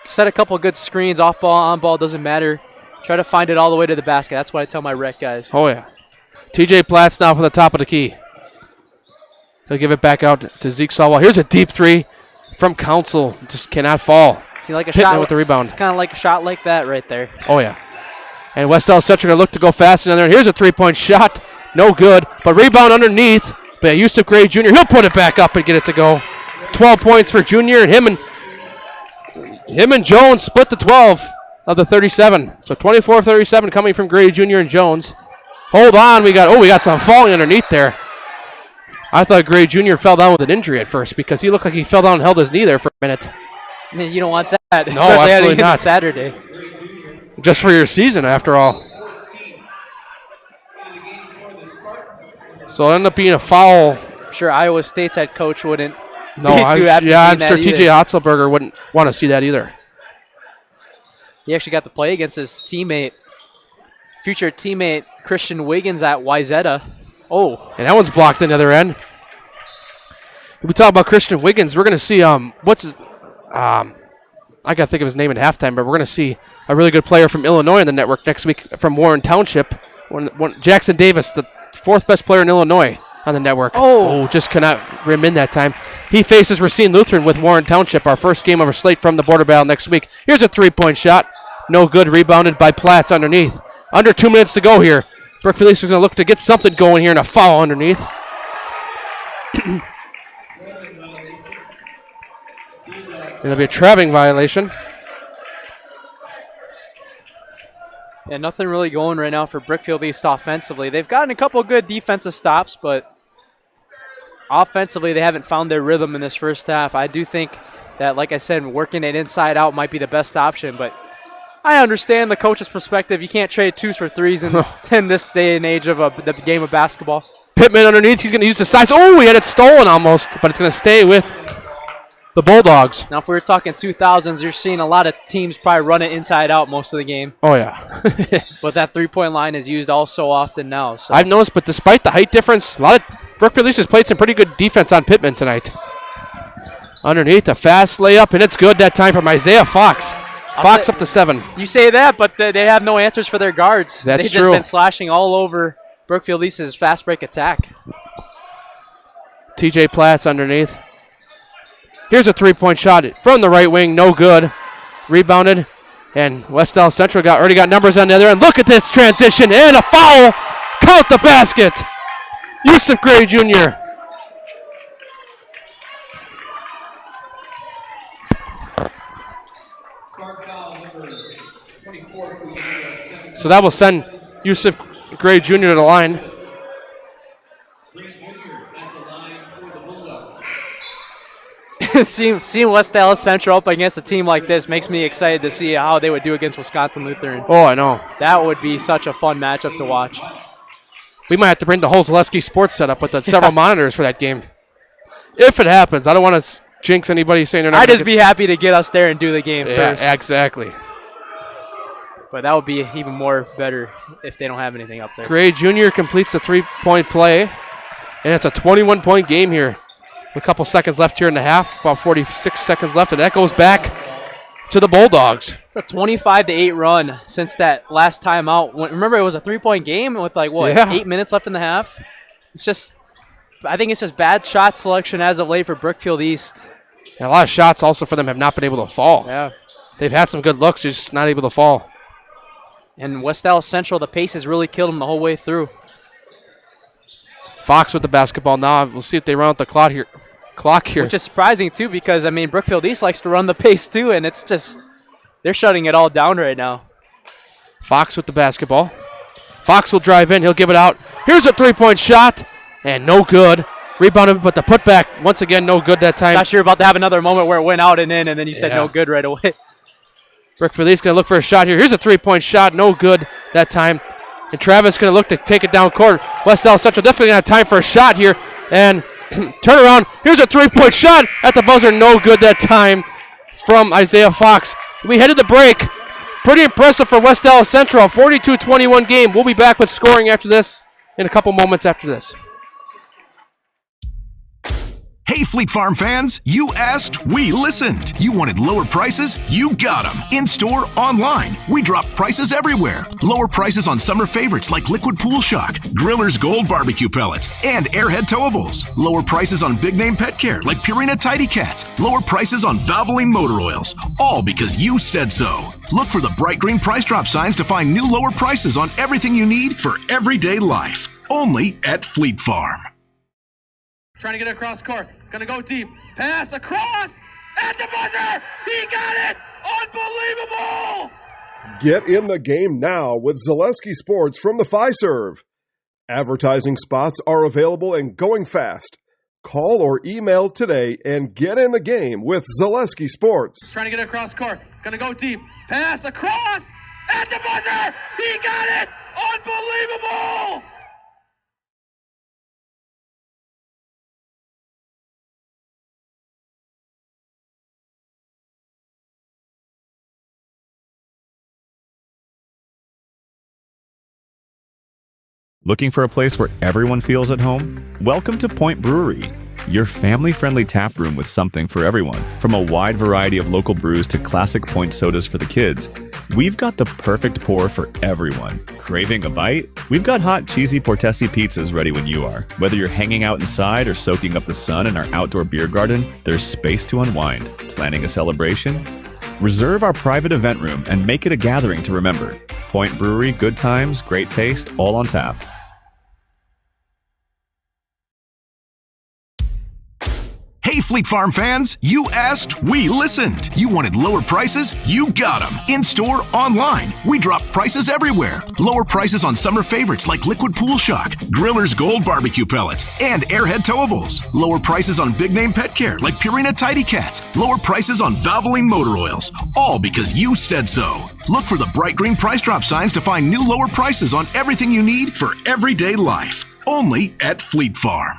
set a couple good screens, off ball, on ball, doesn't matter. Try to find it all the way to the basket. That's what I tell my rec guys.
Oh, yeah. TJ Platts now from the top of the key. He'll give it back out to Zeke Sawwell. Here's a deep 3 from Council. Just cannot fall.
See, like a
Hitting
shot
it with the rebound.
It's kind of like a shot like that right there.
Oh, yeah. And West Allis Central going to look to go fast in there. Here's a 3-point shot. No good. But rebound underneath. But Yusuf Gray Jr., he'll put it back up and get it to go. 12 points for Junior, and him and Jones split the 12 of the 37. So 24-37 coming from Gray Jr. and Jones. Hold on, we got some falling underneath there. I thought Gray Jr. fell down with an injury at first because he looked like he fell down and held his knee there for a minute.
You don't want that,
no,
especially
absolutely not.
Saturday.
Just for your season, after all. So it'll end up being a foul.
I'm sure Iowa State's head coach wouldn't.
No, I'm sure TJ Otzelberger wouldn't want to see that either.
He actually got to play against his future teammate Christian Wiggins at WIAA. Oh,
and that one's blocked on the other end. If we talk about Christian Wiggins, we're going to see I got to think of his name at halftime, but we're going to see a really good player from Illinois on the network next week from Warren Township. Jackson Davis, the 4th best player in Illinois on the network. Oh, just cannot rim in that time. He faces Racine Lutheran with Warren Township, our first game of our slate from the Border Battle next week. Here's a 3-point shot. No good. Rebounded by Platts underneath. Under 2 minutes to go here. Brookfield East is going to look to get something going here and a foul underneath. It'll be a trapping violation.
Yeah, nothing really going right now for Brookfield East offensively. They've gotten a couple good defensive stops, but offensively they haven't found their rhythm in this first half. I do think that, like I said, working it inside out might be the best option, but I understand the coach's perspective. You can't trade twos for threes in this day and age of the game of basketball.
Pittman underneath. He's going to use the size. Oh, he had it stolen almost, but it's going to stay with the Bulldogs.
Now, if we were talking 2000s, you're seeing a lot of teams probably run it inside out most of the game.
Oh, yeah.
But that three-point line is used all so often now. So.
I've noticed, but despite the height difference, a lot of Brookfield East has played some pretty good defense on Pittman tonight. Underneath, a fast layup, and it's good that time from Isaiah Fox. Fox up to 7.
You say that, but they have no answers for their guards.
That's
They've
true.
just been slashing all over Brookfield East's fast break attack.
TJ Platts underneath. Here's a three-point shot from the right wing, no good. Rebounded, and West Allis Central already got numbers on the other end. Look at this transition, and a foul. Count the basket. Yusuf Gray Jr. So that will send Yusuf Gray Jr. to the line.
Seeing West Allis Central up against a team like this makes me excited to see how they would do against Wisconsin Lutheran.
Oh, I know.
That would be such a fun matchup to watch.
We might have to bring the whole Zaleski sports setup with the several monitors for that game. If it happens. I don't want to jinx anybody saying they're not.
I'd just be happy to get us there and do the game first.
Yeah, exactly.
But that would be even more better if they don't have anything up there.
Gray Jr. completes the three-point play, and it's a 21-point game here. A couple seconds left here in the half, about 46 seconds left, and that goes back to the Bulldogs.
It's a 25-8 run since that last time out. Remember, it was a three-point game with 8 minutes left in the half. I think it's just bad shot selection as of late for Brookfield East.
And a lot of shots also for them have not been able to fall.
Yeah,
they've had some good looks, just not able to fall.
And West Allis Central, the pace has really killed them the whole way through.
Fox with the basketball now. We'll see if they run out the clock here.
Which is surprising, too, because, Brookfield East likes to run the pace, too, and it's just they're shutting it all down right now.
Fox with the basketball. Fox will drive in. He'll give it out. Here's a three-point shot, and no good. Rebounded, but the putback, once again, no good that time.
Thought you were about to have another moment where it went out and in, and then you said no good right away.
Brookfield East going to look for a shot here. Here's a three-point shot. No good that time. And Travis going to look to take it down court. West Allis Central definitely going to have time for a shot here. And turn around. Here's a three-point shot at the buzzer. No good that time from Isaiah Fox. We headed the break. Pretty impressive for West Allis Central. 42-21 game. We'll be back with scoring after this in a couple moments after this.
Hey, Fleet Farm fans, you asked, we listened. You wanted lower prices? You got them. In-store, online. We drop prices everywhere. Lower prices on summer favorites like Liquid Pool Shock, Griller's Gold Barbecue Pellets, and Airhead Towables. Lower prices on big-name pet care like Purina Tidy Cats. Lower prices on Valvoline Motor Oils. All because you said so. Look for the bright green price drop signs to find new lower prices on everything you need for everyday life. Only at Fleet Farm.
Trying to get it across court. Gonna go deep. Pass across. At the buzzer. He got it. Unbelievable.
Get in the game now with Zaleski Sports from the Fiserv. Advertising spots are available and going fast. Call or email today and get in the game with Zaleski Sports.
Trying to get it across court. Gonna go deep. Pass across. At the buzzer. He got it. Unbelievable.
Looking for a place where everyone feels at home? Welcome to Point Brewery, your family-friendly tap room with something for everyone. From a wide variety of local brews to classic Point sodas for the kids, we've got the perfect pour for everyone. Craving a bite? We've got hot, cheesy Portesi pizzas ready when you are. Whether you're hanging out inside or soaking up the sun in our outdoor beer garden, there's space to unwind. Planning a celebration? Reserve our private event room and make it a gathering to remember. Point Brewery, good times, great taste, all on tap.
Hey, Fleet Farm fans, you asked, we listened. You wanted lower prices? You got them. In-store, online. We drop prices everywhere. Lower prices on summer favorites like Liquid Pool Shock, Griller's Gold Barbecue Pellets, and Airhead Towables. Lower prices on big name pet care like Purina Tidy Cats. Lower prices on Valvoline motor oils. All because you said so. Look for the bright green price drop signs to find new lower prices on everything you need for everyday life. Only at Fleet Farm.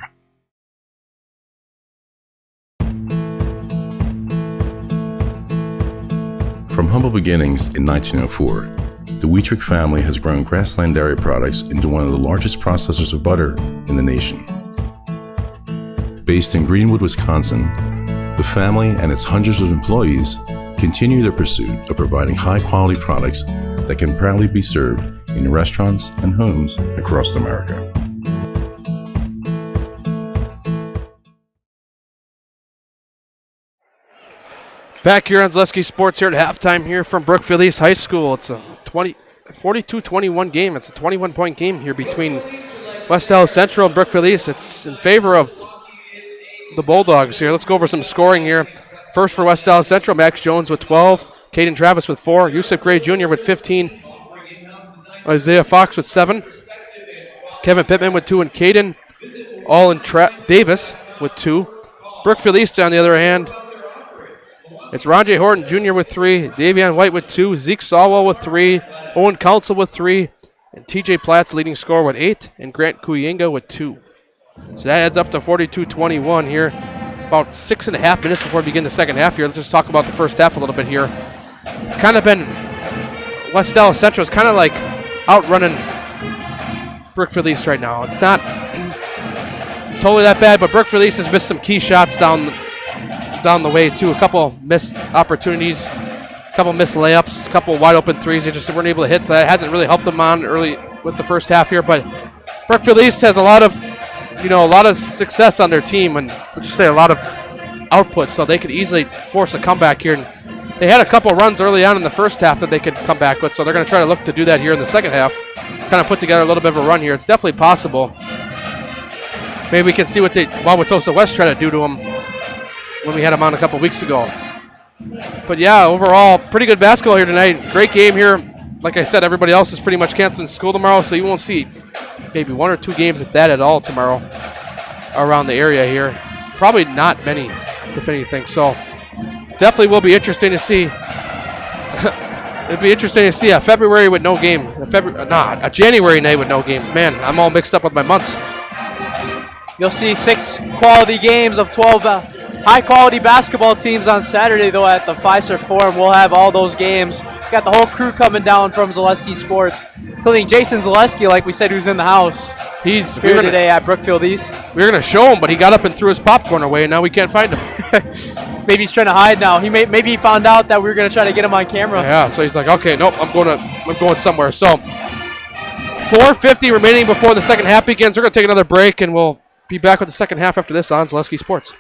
From humble beginnings in 1904, the Wheatrick family has grown Grassland Dairy Products into one of the largest processors of butter in the nation. Based in Greenwood, Wisconsin, the family and its hundreds of employees continue their pursuit of providing high-quality products that can proudly be served in restaurants and homes across America.
Back here on Zaleski Sports here at halftime here from Brookfield East High School. It's a 42-21 game. It's a 21-point game here between West Allis Central and Brookfield East. It's in favor of the Bulldogs here. Let's go over some scoring here. First for West Allis Central, Max Jones with 12, Caden Travis with 4, Yusuf Gray Jr. with 15, Isaiah Fox with 7, Kevin Pittman with 2, and Caden Davis with 2. Brookfield East, on the other hand, it's Ronjay Horton Jr. with 3, Davion White with 2, Zeke Sawwell with 3, Owen Council with 3, and TJ Platt's leading scorer with 8, and Grant Kuyinga with 2. So that adds up to 42-21 here. About 6.5 minutes before we begin the second half here. Let's just talk about the first half a little bit here. It's kind of been West Allis Central is kind of like outrunning Brookfield East right now. It's not totally that bad, but Brookfield East has missed some key shots down the way too. A couple missed opportunities, a couple missed layups, a couple wide open threes they just weren't able to hit, so that hasn't really helped them on early with the first half here. But Brookfield East has a lot of success on their team, and let's just say a lot of output, so they could easily force a comeback here. And they had a couple runs early on in the first half that they could come back with, so they're going to try to look to do that here in the second half, kind of put together a little bit of a run here. It's definitely possible. Maybe we can see what Wauwatosa West try to do to them when we had them on a couple weeks ago. But yeah, overall, pretty good basketball here tonight. Great game here. Like I said, everybody else is pretty much canceling school tomorrow, so you won't see maybe 1 or 2 games, if that at all, tomorrow around the area here. Probably not many, if anything. So definitely will be interesting to see. It'd be interesting to see a February with no games. A January night with no games. Man, I'm all mixed up with my months.
You'll see 6 quality games of 12 high-quality basketball teams on Saturday, though, at the Fiserv Forum. We'll have all those games. We've got the whole crew coming down from Zaleski Sports, including Jason Zaleski, like we said, who's in the house.
He's
here today at Brookfield East.
We were going to show him, but he got up and threw his popcorn away, and now we can't find him.
Maybe he's trying to hide now. Maybe he found out that we were going to try to get him on camera.
Yeah, so he's like, okay, nope, I'm going somewhere. So 4:50 remaining before the second half begins. We're going to take another break, and we'll be back with the second half after this on Zaleski Sports.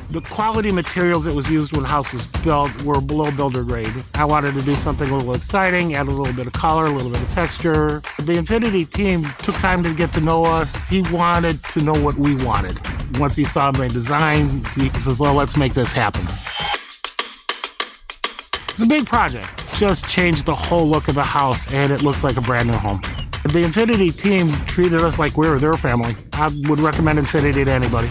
The quality materials that was used when the house was built were below builder grade. I wanted to do something a little exciting, add a little bit of color, a little bit of texture. The Infinity team took time to get to know us. He wanted to know what we wanted. Once he saw my design, he says, well, let's make this happen. It's a big project. Just changed the whole look of the house, and it looks like a brand new home. The Infinity team treated us like we were their family. I would recommend Infinity to anybody.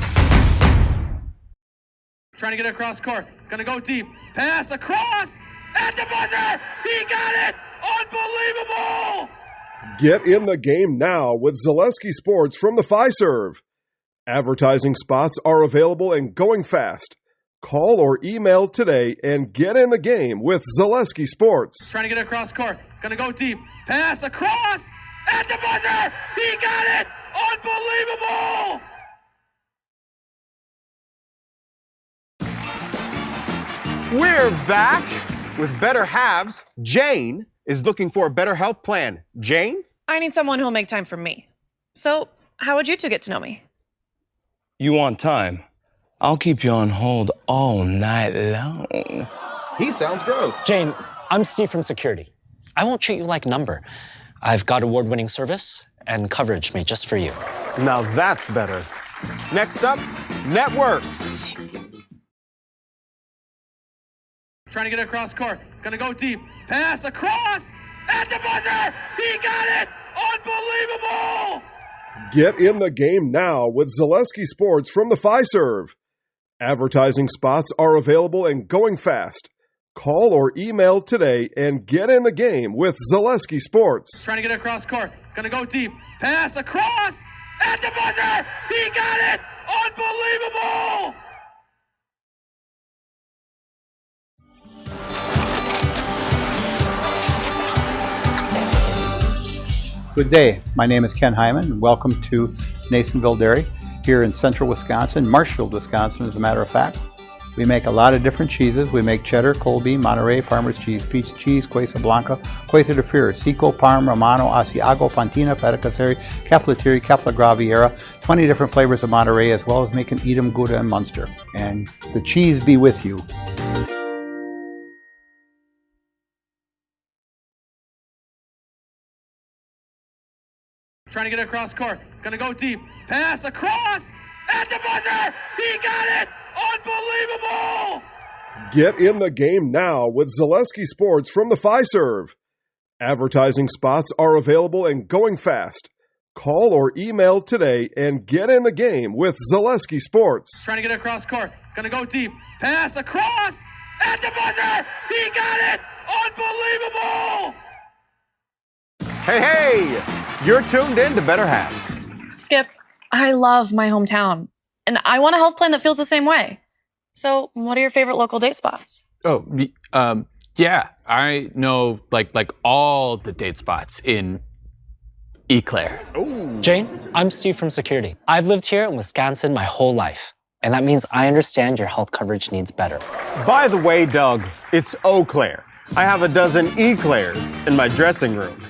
Trying to get across court. Gonna go deep. Pass across at the buzzer. He got it. Unbelievable.
Get in the game now with Zaleski Sports from the Fiserv. Advertising spots are available and going fast. Call or email today and get in the game with Zaleski Sports.
Trying to get across court. Gonna go deep. Pass across at the buzzer. He got it. Unbelievable.
We're back with better halves. Jane is looking for a better health plan. Jane?
I need someone who'll make time for me. So, how would you two get to know me?
You want time? I'll keep you on hold all night long.
He sounds gross.
Jane, I'm Steve from security. I won't treat you like a number. I've got award-winning service and coverage made just for you.
Now that's better. Next up, networks.
Trying to get it across court. Gonna go deep. Pass across at the buzzer. He got it. Unbelievable.
Get in the game now with Zaleski Sports from the Fiserv. Advertising spots are available and going fast. Call or email today and get in the game with Zaleski Sports.
Trying to get it across court. Gonna go deep. Pass across at the buzzer. He got it. Unbelievable.
Good day. My name is Ken Hyman, and welcome to Nasonville Dairy here in central Wisconsin, Marshfield, Wisconsin, as a matter of fact. We make a lot of different cheeses. We make cheddar, Colby, Monterey, Farmer's Cheese, Pizza Cheese, Quesa Blanca, Quesa de Freer, Seco, Parm, Romano, Asiago, Fontina, Feta Caseri, Caflateri, Cafla Graviera, 20 different flavors of Monterey, as well as making Edam, Gouda, and Munster. And the cheese be with you.
Trying to get it across court. Gonna go deep. Pass across at the buzzer. He got it. Unbelievable.
Get in the game now with Zaleski Sports from the Fiserv. Advertising spots are available and going fast. Call or email today and get in the game with Zaleski Sports.
Trying to get it across court. Gonna go deep. Pass across at the buzzer. He got it. Unbelievable.
Hey, you're tuned in to Better Halves.
Skip, I love my hometown, and I want a health plan that feels the same way. So, what are your favorite local date spots?
Oh, yeah, I know like all the date spots in Eclair.
Jane, I'm Steve from security. I've lived here in Wisconsin my whole life, and that means I understand your health coverage needs better.
By the way, Doug, it's Eau Claire. I have a dozen Eclairs in my dressing room.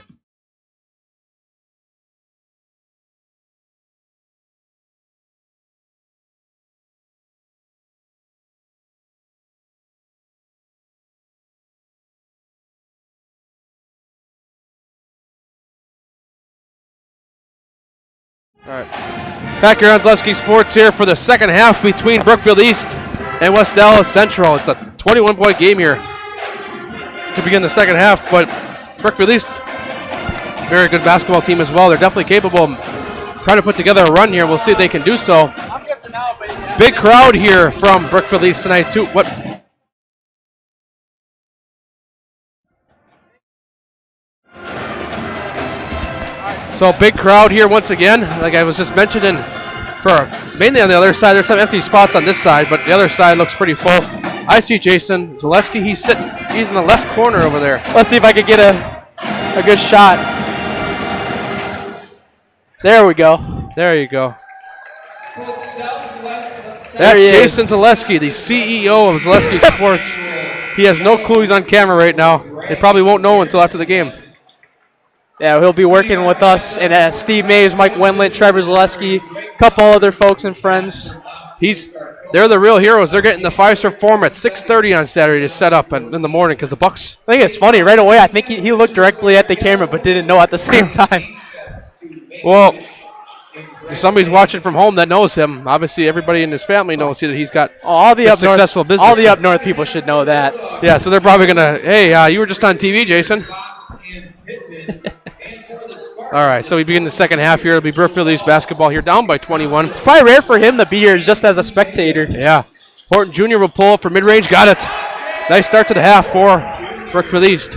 All right. Back here on Zaleski Sports here for the second half between Brookfield East and West Allis Central. It's a 21-point game here to begin the second half, but Brookfield East, very good basketball team as well. They're definitely capable of trying to put together a run here. We'll see if they can do so. Big crowd here from Brookfield East tonight, too. What? So big crowd here once again, like I was just mentioning, for mainly on the other side. There's some empty spots on this side, but the other side looks pretty full. I see Jason Zaleski. He's in the left corner over there.
Let's see if I can get a good shot. There we go.
There you go.
There
That's
he
Jason
is.
Zaleski, the CEO of Zaleski Sports. He has no clue he's on camera right now. They probably won't know until after the game.
Yeah, he'll be working with us, and Steve Mays, Mike Wendlandt, Trevor Zaleski, a couple other folks and friends.
They're the real heroes. They're getting the Fiserv form at 6:30 on Saturday to set up in the morning because the Bucks.
I think it's funny. Right away, I think he looked directly at the camera but didn't know at the same time.
Well, if somebody's watching from home that knows him. Obviously, everybody in his family knows that he's got
all the
a
up
successful
north,
business.
All the up north people should know that.
Yeah, so they're probably going to, hey, you were just on TV, Jason. All right, so we begin the second half here. It'll be Brookfield East basketball here, down by 21.
It's probably rare for him to be here just as a spectator.
Yeah. Horton Jr. will pull up for mid-range. Got it. Nice start to the half for Brookfield East.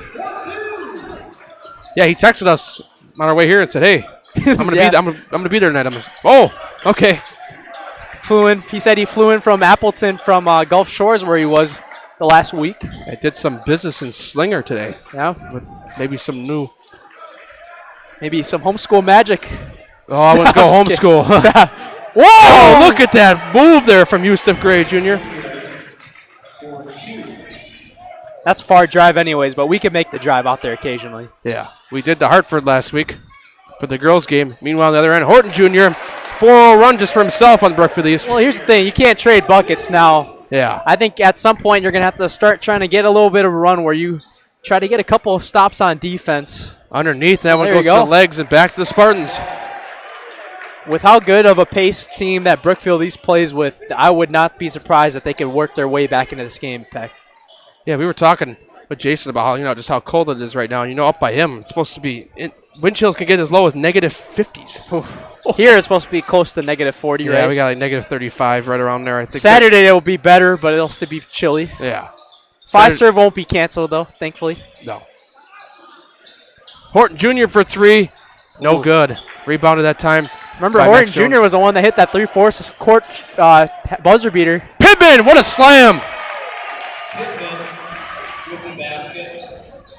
Yeah, he texted us on our way here and said, hey, I'm gonna be there tonight. Okay.
Flew in. He said he flew in from Appleton from Gulf Shores where he was the last week.
I did some business in Slinger today.
Yeah.
But maybe some new.
Maybe some homeschool magic.
Oh, I want to go homeschool.
Whoa!
Oh, look at that move there from Yusuf Gray Jr.
That's far drive anyways, but we can make the drive out there occasionally.
Yeah, we did the Hartford last week for the girls' game. Meanwhile, on the other end, Horton Jr., 4-0 run just for himself on Brookfield East.
Well, here's the thing. You can't trade buckets now
Yeah.
I think at some point you're going to have to start trying to get a little bit of a run where you try to get a couple of stops on defense.
Underneath, that one
There
goes
you
to the
go.
legs and back to the Spartans.
With how good of a pace team that Brookfield East plays with, I would not be surprised if they could work their way back into this game, Peck.
Yeah, we were talking with Jason about how, just how cold it is right now. And, up by him, it's supposed to be wind chills can get as low as -50s.
Here it's supposed to be close to -40, right?
Yeah, we got like -35 right around there. I think
Saturday it will be better, but it'll still be chilly.
Yeah.
Five-serve won't be canceled, though, thankfully.
No. Horton Jr. for 3. No good. Rebounded that time.
Remember,
by
Horton
Max Jones.
Jr. was the one that hit that 3/4 court buzzer beater.
Pittman, what a slam!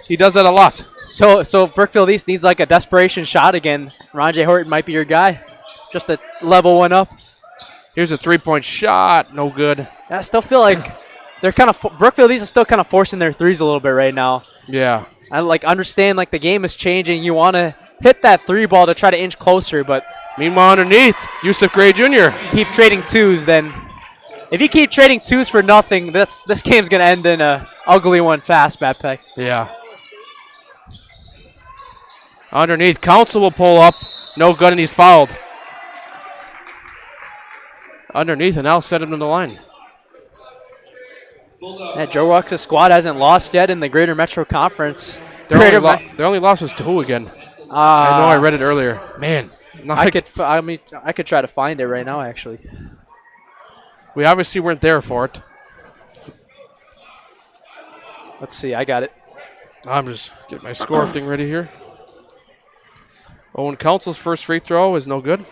He does that a lot.
So Brookfield East needs like a desperation shot again. Ron J. Horton might be your guy, just to level one up.
Here's a 3-point shot. No good.
I still feel like they're kind of Brookfield East is still kind of forcing their threes a little bit right now.
Yeah.
I understand the game is changing. You want to hit that 3 ball to try to inch closer, but
meanwhile underneath, Yusuf Gray Jr.
Keep trading 2s, then if you keep trading 2s for nothing, this game's gonna end in a ugly one fast, Matt Peck.
Yeah. Underneath, Council will pull up. No good, and he's fouled. Underneath, and now set him to the line.
That Joe Rux's squad hasn't lost yet in the Greater Metro Conference.
Their only loss was to who again? I know I read it earlier. Man.
I could try to find it right now, actually.
We obviously weren't there for it.
Let's see, I got it.
I'm just getting my score thing ready here. Owen Council's first free throw is no good.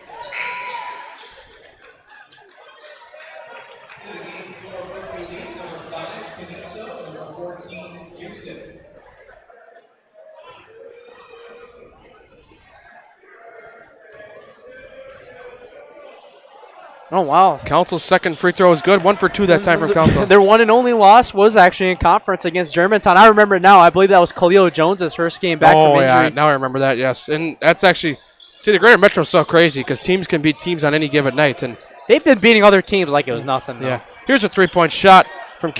Oh, wow.
Council's second free throw is good. 1 for 2 that time from Council.
Their one and only loss was actually in conference against Germantown. I remember now. I believe that was Khalil Jones' first game back from injury.
Yeah, now I remember that, yes. And that's actually, see, the Greater Metro's so crazy because teams can beat teams on any given night. And
they've been beating other teams like it was nothing, though.
Yeah. Here's a 3-point shot from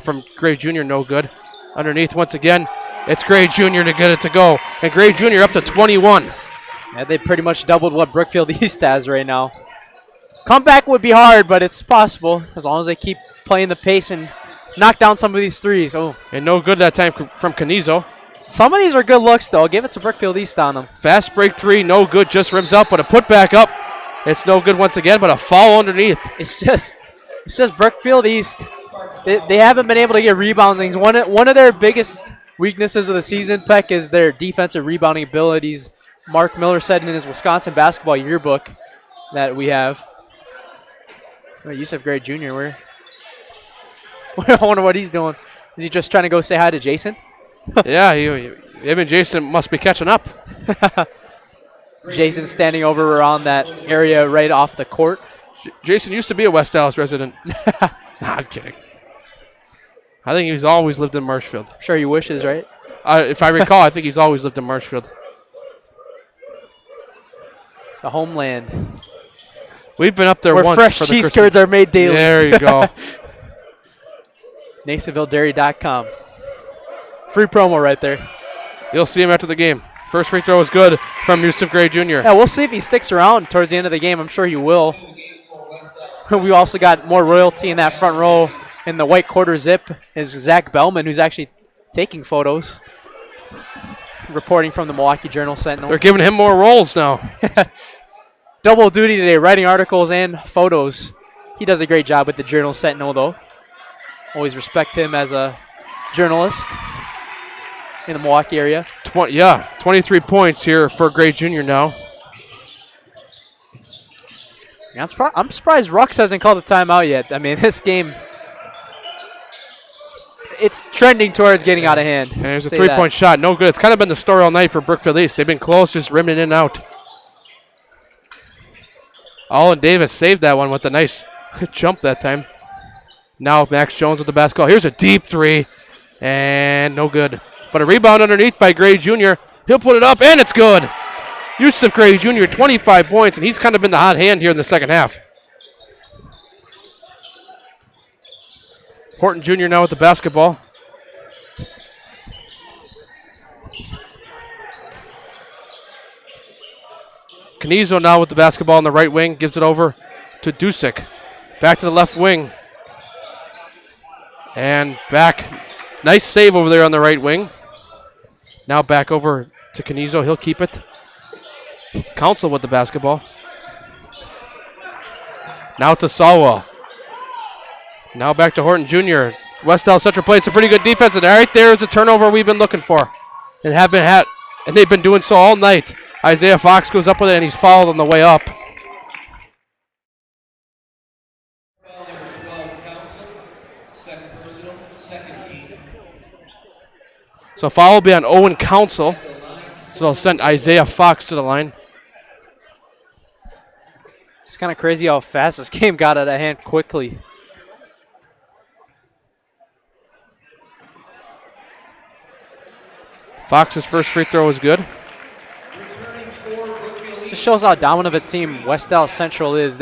from Gray Jr., no good. Underneath, once again, it's Gray Jr. to get it to go. And Gray Jr. up to 21.
Yeah, they pretty much doubled what Brookfield East has right now. Comeback would be hard, but it's possible as long as they keep playing the pace and knock down some of these threes. Oh,
and no good that time from Canizo.
Some of these are good looks, though. Give it to Brookfield East on them.
Fast break 3, no good, just rims up, but a put back up. It's no good once again, but a foul underneath.
It's just Brookfield East. They haven't been able to get reboundings. One of their biggest weaknesses of the season, Peck, is their defensive rebounding abilities. Mark Miller said in his Wisconsin basketball yearbook that we have. Yusuf Gray Jr., where? I wonder what he's doing. Is he just trying to go say hi to Jason?
Yeah, him and Jason must be catching up.
Jason standing over around that area right off the court.
Jason used to be a West Allis resident. Nah, I'm kidding. I think he's always lived in Marshfield.
I'm sure he wishes, right?
If I recall, I think he's always lived in Marshfield.
The homeland.
We've been up there
where
once.
Fresh
for the
cheese
Christmas.
curds are made daily.
There you go.
NasonvilleDairy.com. Free promo right there.
You'll see him after the game. First free throw is good from Yusuf Gray Jr.
Yeah, we'll see if he sticks around towards the end of the game. I'm sure he will. We also got more royalty in that front row in the white quarter zip is Zach Bellman, who's actually taking photos. Reporting from the Milwaukee Journal-Sentinel.
They're giving him more roles now.
Double duty today, writing articles and photos. He does a great job with the Journal-Sentinel, though. Always respect him as a journalist in the Milwaukee area.
23 points here for Gray Jr. now.
Yeah, I'm surprised Rux hasn't called a timeout yet. I mean, this game, it's trending towards getting out of hand.
And there's a three-point shot. No good. It's kind of been the story all night for Brookfield East. They've been close, just rimming in and out. Olin Davis saved that one with a nice jump that time. Now Max Jones with the basketball. Here's a deep three, and no good. But a rebound underneath by Gray Jr. He'll put it up, and it's good. Yusuf Gray Jr., 25 points, and he's kind of been the hot hand here in the second half. Horton Jr. now with the basketball. Canizo now with the basketball on the right wing. Gives it over to Dusick. Back to the left wing. And back. Nice save over there on the right wing. Now back over to Canizo. He'll keep it. Council with the basketball. Now to Salwa. Now back to Horton Jr. West Allis Central played some pretty good defense, and right there is a turnover we've been looking for. And they've been doing so all night. Isaiah Fox goes up with it, and he's fouled on the way up.
Foul number 12, Council. Second personal, second team.
So foul will be on Owen Council. So they'll send Isaiah Fox to the line.
It's kind of crazy how fast this game got out of hand quickly.
Fox's first free throw was good.
Just shows how dominant of a team West Allis Central is.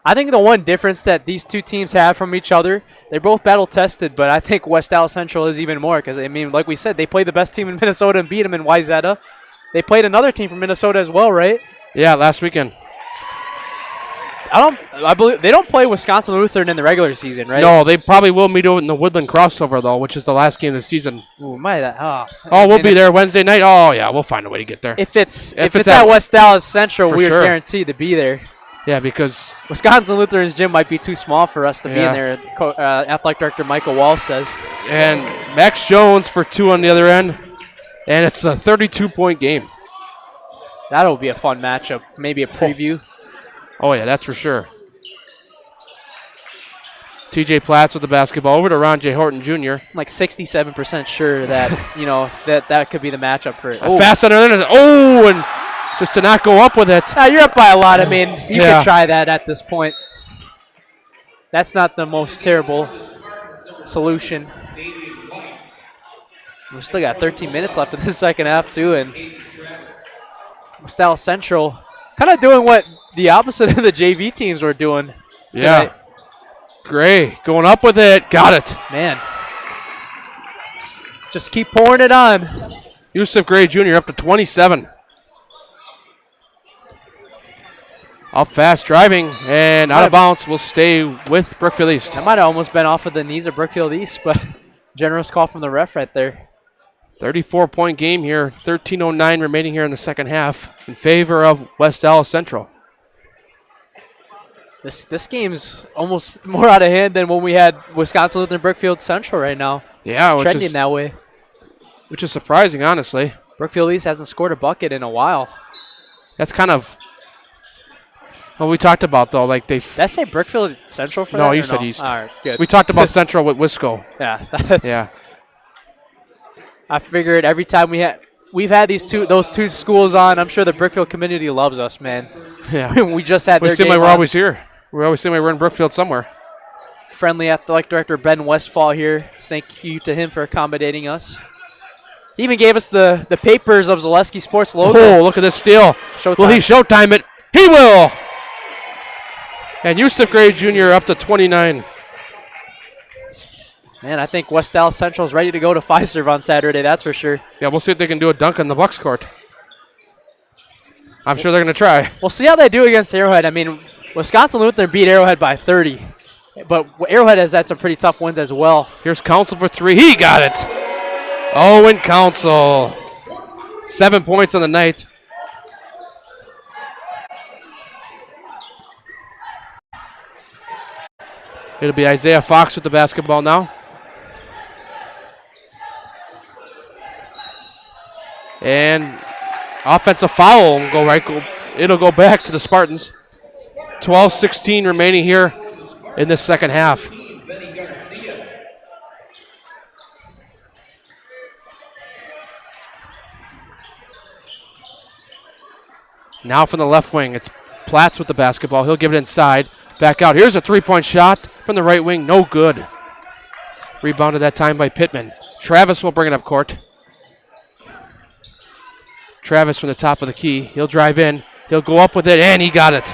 I think the one difference that these two teams have from each other, they're both battle tested, but I think West Allis Central is even more because, I mean, like we said, they played the best team in Minnesota and beat them in WIAA. They played another team from Minnesota as well, right?
Yeah, last weekend.
I believe they don't play Wisconsin Lutheran in the regular season, right?
No, they probably will meet in the Woodland crossover though, which is the last game of the season.
Ooh, we'll
be there Wednesday night. Oh yeah, we'll find a way to get there.
If it's at West Allis Central, we are guaranteed to be there.
Yeah, because
Wisconsin Lutheran's gym might be too small for us to be in there. Athletic Director Michael Wall says.
And Max Jones for 2 on the other end, and it's a 32-point game.
That'll be a fun matchup. Maybe a preview.
Oh, yeah, that's for sure. TJ Platts with the basketball over to Ron J. Horton Jr.
I'm like 67% sure that, that could be the matchup for it.
Fast on the other end. Oh, and just to not go up with it.
You're up by a lot. I mean, you could try that at this point. That's not the most terrible solution. We still got 13 minutes left in the second half, too, and West Allis Central kind of doing what the opposite of the JV teams were doing tonight.
Yeah. Gray going up with it. Got it.
Man. Just keep pouring it on.
Yusuf Gray Jr. up to 27. Up fast, driving, and out of bounds. Will stay with Brookfield East.
That might have almost been off of the knees of Brookfield East, but generous call from the ref right there.
34-point game here. 13:09 remaining here in the second half in favor of West Allis Central.
This game's almost more out of hand than when we had Wisconsin Lutheran Brookfield Central right now.
Yeah,
it's trending that way.
Which is surprising, honestly.
Brookfield East hasn't scored a bucket in a while.
That's kind of what we talked about, though. Like
Did I say Brookfield Central for that?
No, you said East.
All right, good.
We talked about Central with Wisco.
Yeah,
yeah.
I figured every time we've had those two schools on, I'm sure the Brookfield community loves us, man.
Yeah.
We just had
we
their
seem
game
like we're
on.
always here. We always seem like we're in Brookfield somewhere.
Friendly athletic director Ben Westfall here. Thank you to him for accommodating us. He even gave us the papers of Zaleski Sports logo.
Oh, look at this steal.
Showtime.
Will he showtime it? He will! And Yusuf Gray Jr. up to 29.
Man, I think West Allis Central is ready to go to Fiserv on Saturday, that's for sure.
Yeah, we'll see if they can do a dunk on the Bucks court. I'm sure they're going to try.
We'll see how they do against Arrowhead. I mean, Wisconsin Lutheran beat Arrowhead by 30. But Arrowhead has had some pretty tough wins as well.
Here's Council for 3. He got it. Owen Council. 7 points on the night. It'll be Isaiah Fox with the basketball now. And offensive foul will go right. It'll go back to the Spartans. 12:16 remaining here in the second half. Now from the left wing, it's Platts with the basketball. He'll give it inside. Back out. Here's a three-point shot from the right wing. No good. Rebounded that time by Pittman. Travis will bring it up court. Travis from the top of the key. He'll drive in. He'll go up with it, and he got it.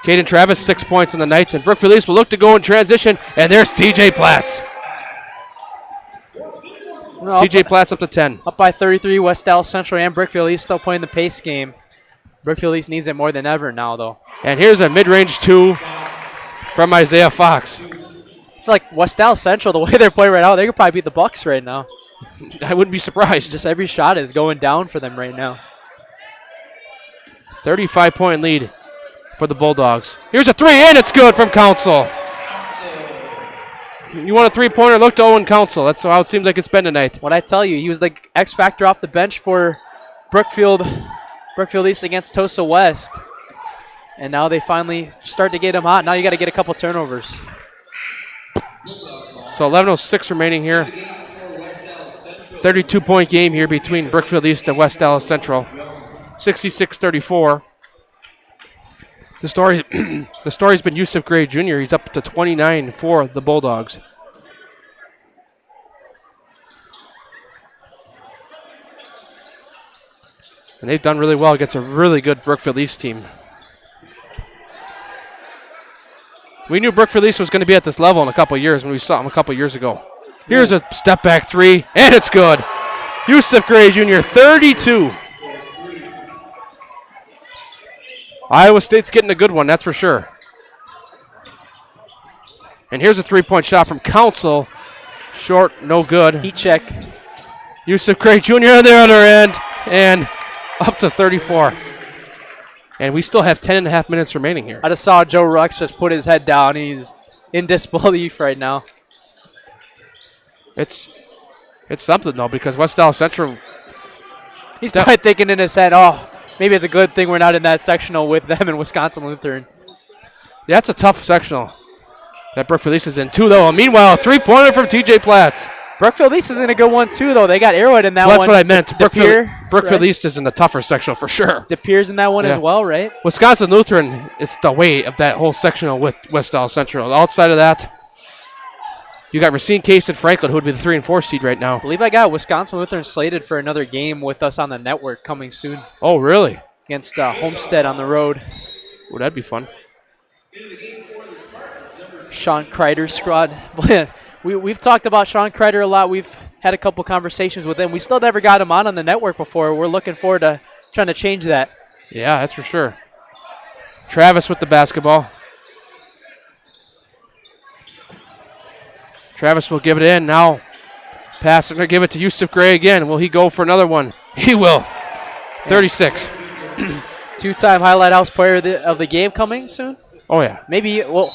Caden Travis, 6 points in the night, and Brookfield East will look to go in transition, and there's TJ Platts. TJ Platts up to 10.
Up by 33, West Allis Central and Brookfield East still playing the pace game. Brookfield East needs it more than ever now, though.
And here's a mid-range 2 from Isaiah Fox.
I feel like West Allis Central, the way they're playing right now, they could probably beat the Bucks right now.
I wouldn't be surprised.
Just every shot is going down for them right now.
35-point lead for the Bulldogs. Here's a 3, and it's good from Council. You want a 3-pointer? Look to Owen Council. That's how it seems like it's been tonight.
What I tell you, he was the X factor off the bench for Brookfield East against Tosa West. And now they finally start to get him hot. Now you got to get a couple turnovers.
So 11:06 remaining here. 32-point game here between Brookfield East and West Allis Central. 66-34. The story's been Yusuf Gray Jr. He's up to 29 for the Bulldogs. And they've done really well against a really good Brookfield East team. We knew Brookfield East was going to be at this level in a couple of years when we saw them a couple of years ago. Here's a step back 3, and it's good. Yusuf Gray Jr., 32. Iowa State's getting a good one, that's for sure. And here's a 3-point shot from Council. Short, no good.
Heat check.
Yusuf Gray Jr. on the other end, and up to 34. And we still have 10.5 minutes remaining here.
I just saw Joe Rux just put his head down. He's in disbelief right now.
It's something, though, because West Allis Central...
He's probably thinking in his head, oh, maybe it's a good thing we're not in that sectional with them in Wisconsin Lutheran.
Yeah, that's a tough sectional that Brookfield East is in, too, though. And meanwhile, a 3-pointer from TJ Platts.
Brookfield East is in a good one, too, though. They got Arrowhead in that one.
That's what I meant. Brookfield
right?
East is in the tougher sectional for sure.
De Pere's in that one as well, right?
Wisconsin Lutheran is the weight of that whole sectional with West Allis Central. Outside of that, you got Racine, Case, and Franklin, who would be the 3 and 4 seed right now.
I believe I got Wisconsin Lutheran slated for another game with us on the network coming soon.
Oh, really?
Against Homestead on the road.
Oh, that'd be fun.
Sean Kreider's squad. We've talked about Sean Kreider a lot. We've had a couple conversations with him. We still never got him on the network before. We're looking forward to trying to change that.
Yeah, that's for sure. Travis with the basketball. Travis will give it in. Now pass and give it to Yusuf Gray again. Will he go for another one? He will. 36.
Two-time Highlight House player of the game coming soon?
Oh, yeah.
Maybe, well,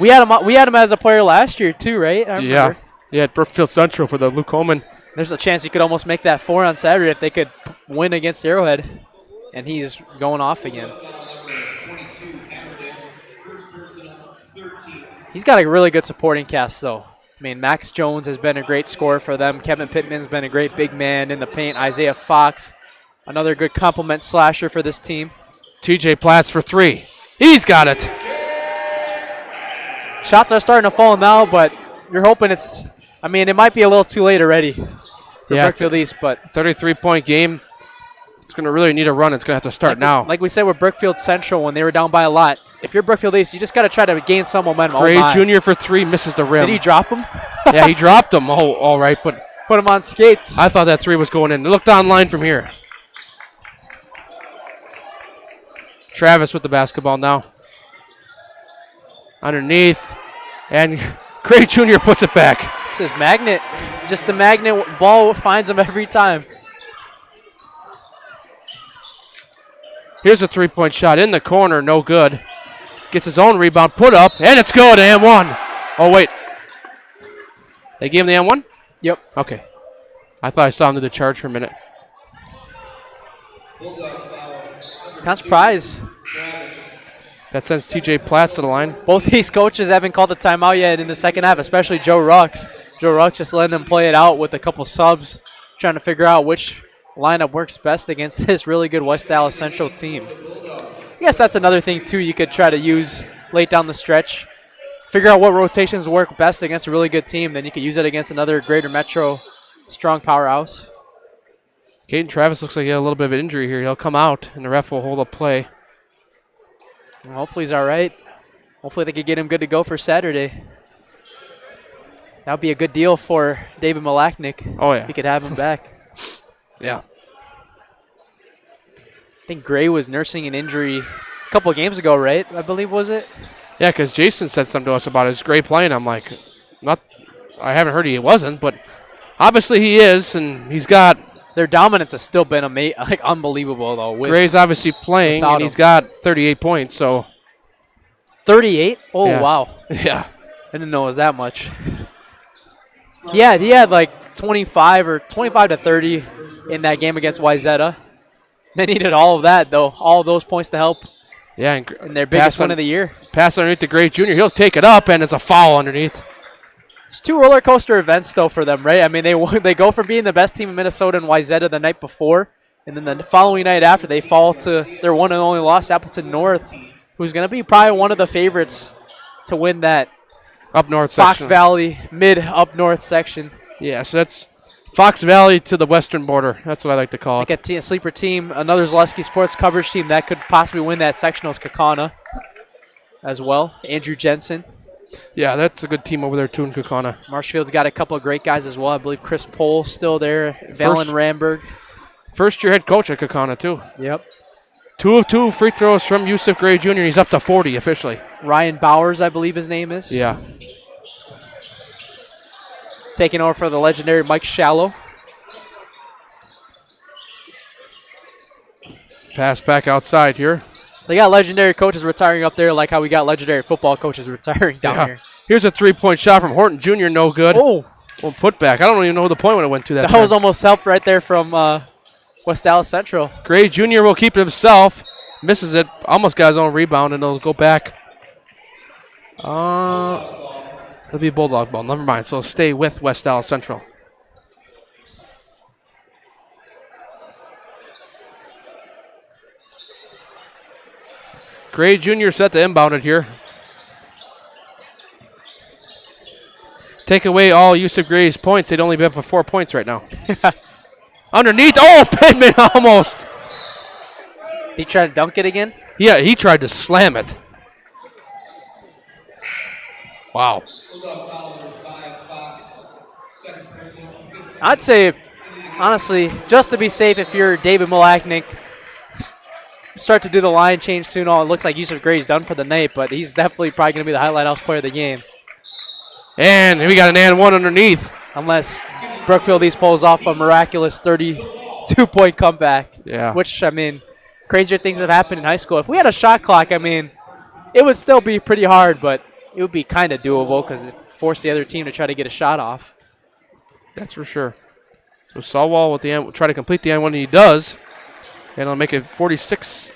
we had him as a player last year too, right?
Yeah. Yeah, at Brookfield Central for the Luke Coleman.
There's a chance you could almost make that 4 on Saturday if they could win against Arrowhead. And he's going off again. He's got a really good supporting cast, though. I mean, Max Jones has been a great scorer for them. Kevin Pittman's been a great big man in the paint. Isaiah Fox, another good complement slasher for this team.
TJ Platts for 3. He's got it.
Shots are starting to fall now, but you're hoping it's, I mean, it might be a little too late already for Brookfield East, but
33-point game. It's going to really need a run. It's going to have to start now.
Like we said with Brookfield Central when they were down by a lot, if you're Brookfield East, you just got to try to gain some momentum.
Gray Jr. for 3, misses the rim.
Did he drop him?
Yeah, he dropped him. Oh, all right. But
put him on skates.
I thought that 3 was going in. It looked online from here. Travis with the basketball now. Underneath. And Gray Jr. puts it back.
It's his magnet. Just the magnet ball finds him every time.
Here's a 3-point shot in the corner. No good. Gets his own rebound. Put up. And it's good. And 1. Oh, wait. They gave him the M1?
Yep.
Okay. I thought I saw him do the charge for a minute.
Not surprised.
That sends TJ Platts to the line.
Both these coaches haven't called the timeout yet in the second half, especially Joe Rux. Joe Rux just letting them play it out with a couple subs, trying to figure out which lineup works best against this really good West Allis Central team. I guess that's another thing, too, you could try to use late down the stretch. Figure out what rotations work best against a really good team, then you could use it against another Greater Metro strong powerhouse.
Caden Travis looks like he had a little bit of an injury here. He'll come out, and the ref will hold up play.
Well, hopefully he's all right. Hopefully they could get him good to go for Saturday. That would be a good deal for David Malachnik.
Oh, yeah.
If he could have him back.
Yeah.
I think Gray was nursing an injury a couple of games ago, right? I believe, was it?
Yeah, because Jason said something to us about his Gray playing. I'm like, I haven't heard he wasn't, but obviously he is, and he's got.
Their dominance has still been unbelievable, though.
Gray's obviously playing, and he's got 38 points, so.
38? Oh,
yeah.
Wow.
Yeah.
I didn't know it was that much. Yeah, he had like 25 to 30 in that game against Wayzata. They needed all of that, though, all of those points to help.
Yeah,
and their biggest win of the year.
Pass underneath the Gray Jr. He'll take it up, and it's a foul underneath.
It's 2 roller coaster events, though, for them, right? I mean, they go from being the best team in Minnesota and Wayzata the night before, and then the following night after, they fall to their one and only loss, Appleton North, who's going to be probably one of the favorites to win that
up north
Fox
section.
Valley mid-up north section.
Yeah, so that's Fox Valley to the western border. That's what I like to call it.
Like a sleeper team, another Zaleski Sports coverage team that could possibly win that sectional is Kaukauna as well. Andrew Jensen.
Yeah, that's a good team over there, too, in Kaukauna.
Marshfield's got a couple of great guys as well. I believe Chris Pohl's still there. Valen Ramberg.
First-year head coach at Kaukauna, too.
Yep.
2 of 2 free throws from Yusuf Gray Jr. He's up to 40 officially.
Ryan Bowers, I believe his name is.
Yeah.
Taking over for the legendary Mike Shallow.
Pass back outside here.
They got legendary coaches retiring up there like how we got legendary football coaches retiring down here.
Here's a 3-point shot from Horton Jr. No good.
Oh.
Well, put back. I don't even know who the point when it went to that
That was almost helped right there from West Dallas Central.
Gray Jr. will keep it himself. Misses it. Almost got his own rebound, and it'll go back. It'll be a Bulldog ball. Never mind. So it'll stay with West Dallas Central. Gray Jr. set to inbound it here. Take away all Yusuf Gray's points. They'd only be up for 4 points right now. Underneath. Oh, Pittman almost.
Did he try to dunk it again?
Yeah, he tried to slam it. Wow.
I'd say, honestly, just to be safe, if you're David Malachnik, start to do the line change soon. It looks like Yusuf Gray's done for the night, but he's definitely probably going to be the highlight house player of the game.
And we got an and one underneath.
Unless Brookfield East pulls off a miraculous 32-point comeback.
Yeah.
Which, I mean, crazier things have happened in high school. If we had a shot clock, I mean, it would still be pretty hard, but it would be kind of doable because it forced the other team to try to get a shot off.
That's for sure. So Sawwall with the end, try to complete the end when he does. And it'll make it 46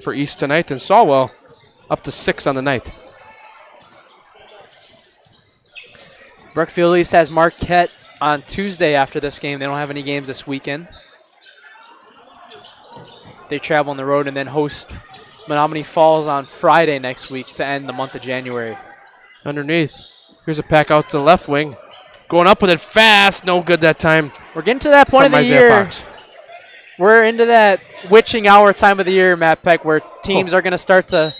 for East tonight. And Sawwell up to 6 on the night.
Brookfield East has Marquette on Tuesday after this game. They don't have any games this weekend. They travel on the road and then host Menominee Falls on Friday next week to end the month of January.
Underneath. Here's a pack out to the left wing. Going up with it fast. No good that time.
We're getting to that point of the year. We're into that witching hour time of the year, Matt Peck, where teams are going to start to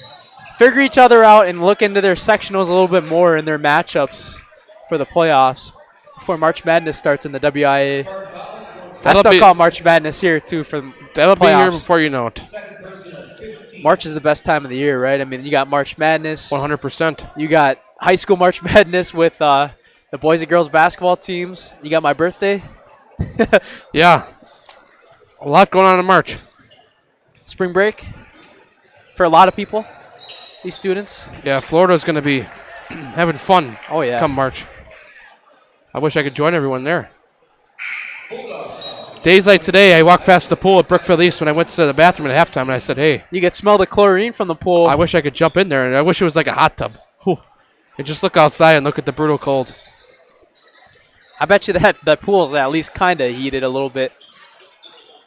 figure each other out and look into their sectionals a little bit more in their matchups for the playoffs before March Madness starts in the WIAA. I still call March Madness here, too, for the
That'll
playoffs.
be here before you know it.
March is the best time of the year, right? I mean, you got March Madness.
100%.
You got high school March Madness with the boys and girls basketball teams. You got my birthday.
Yeah. A lot going on in March.
Spring break for a lot of people, these students.
Yeah, Florida's going to be having fun come March. I wish I could join everyone there. Days like today, I walked past the pool at Brookfield East when I went to the bathroom at halftime, and I said, hey.
You could smell the chlorine from the pool.
I wish I could jump in there, and I wish it was like a hot tub. Whew. And just look outside and look at the brutal cold.
I bet you that pool's at least kind of heated a little bit.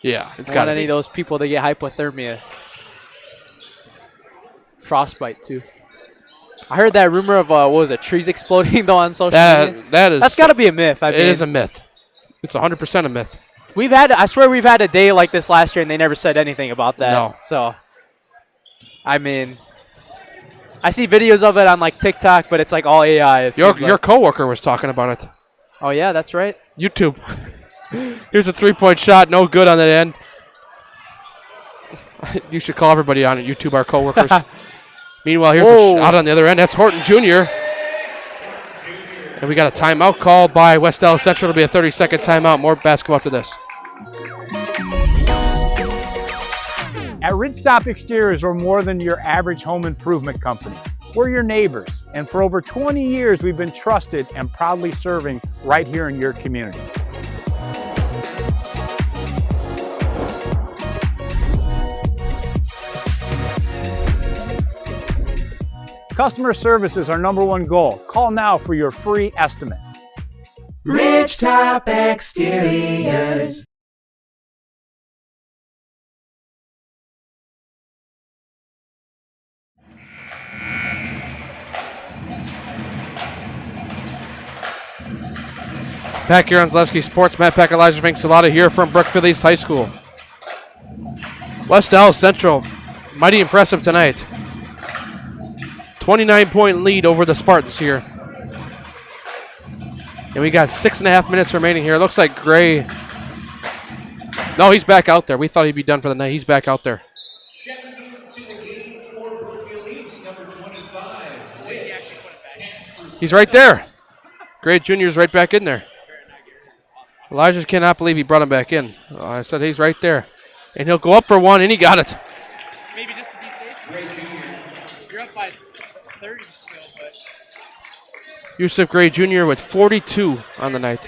Yeah, it's
got
got
any of those people that get hypothermia. Frostbite, too. I heard that rumor of, what was it, trees exploding, though, on social media. That's got to be a myth.
It is a myth. It's 100% a myth.
I swear we've had a day like this last year, and they never said anything about that.
No.
So I mean, I see videos of it on like TikTok, but it's like all AI.
Your coworker was talking about it.
Oh yeah, that's right.
YouTube. Here's a 3-point shot, no good on that end. You should call everybody on it, YouTube, our coworkers. Meanwhile, here's a shot on the other end. That's Horton Jr. And we got a timeout called by West Allis Central. It'll be a 30-second timeout. More basketball after this.
At Ridgestop Exteriors, we're more than your average home improvement company. We're your neighbors, and for over 20 years, we've been trusted and proudly serving right here in your community. Customer service is our #1 goal. Call now for your free estimate.
Ridgetop Exteriors.
Back here on Zaleski Sports, Matt Peck, Elijah Vink-Salata here from Brookfield East High School. West Allis Central, mighty impressive tonight. 29-point lead over the Spartans here. And we got 6.5 minutes remaining here. It looks like Gray. No, he's back out there. We thought he'd be done for the night. He's back out there.
Checking into the game for Brookfield East, number 25.
He's right there. Gray Jr. is right back in there. Elijah cannot believe he brought him back in. I said he's right there. And he'll go up for one, and he got it.
Maybe just to be safe. You're up by 30 still, but.
Yusuf Gray Jr. with 42 on the night.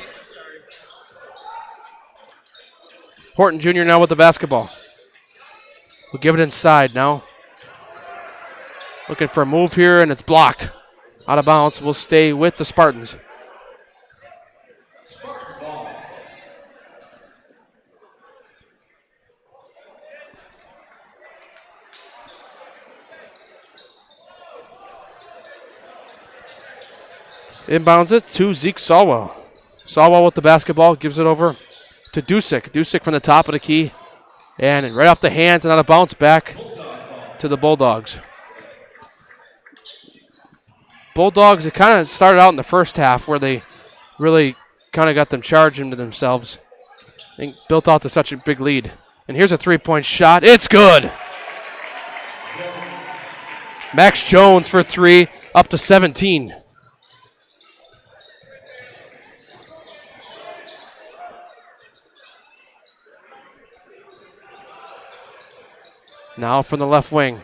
Horton Jr. now with the basketball. We'll give it inside now. Looking for a move here, and it's blocked. Out of bounds. We'll stay with the Spartans. Inbounds it to Zeke Sawwell. Sawwell with the basketball, gives it over to Dusick. Dusick from the top of the key. And right off the hands and out of bounce back to the Bulldogs. Bulldogs, it kind of started out in the first half where they really kind of got them charged into themselves and built out to such a big lead. And here's a 3-point shot. It's good. Max Jones for 3, up to 17. Now from the left wing.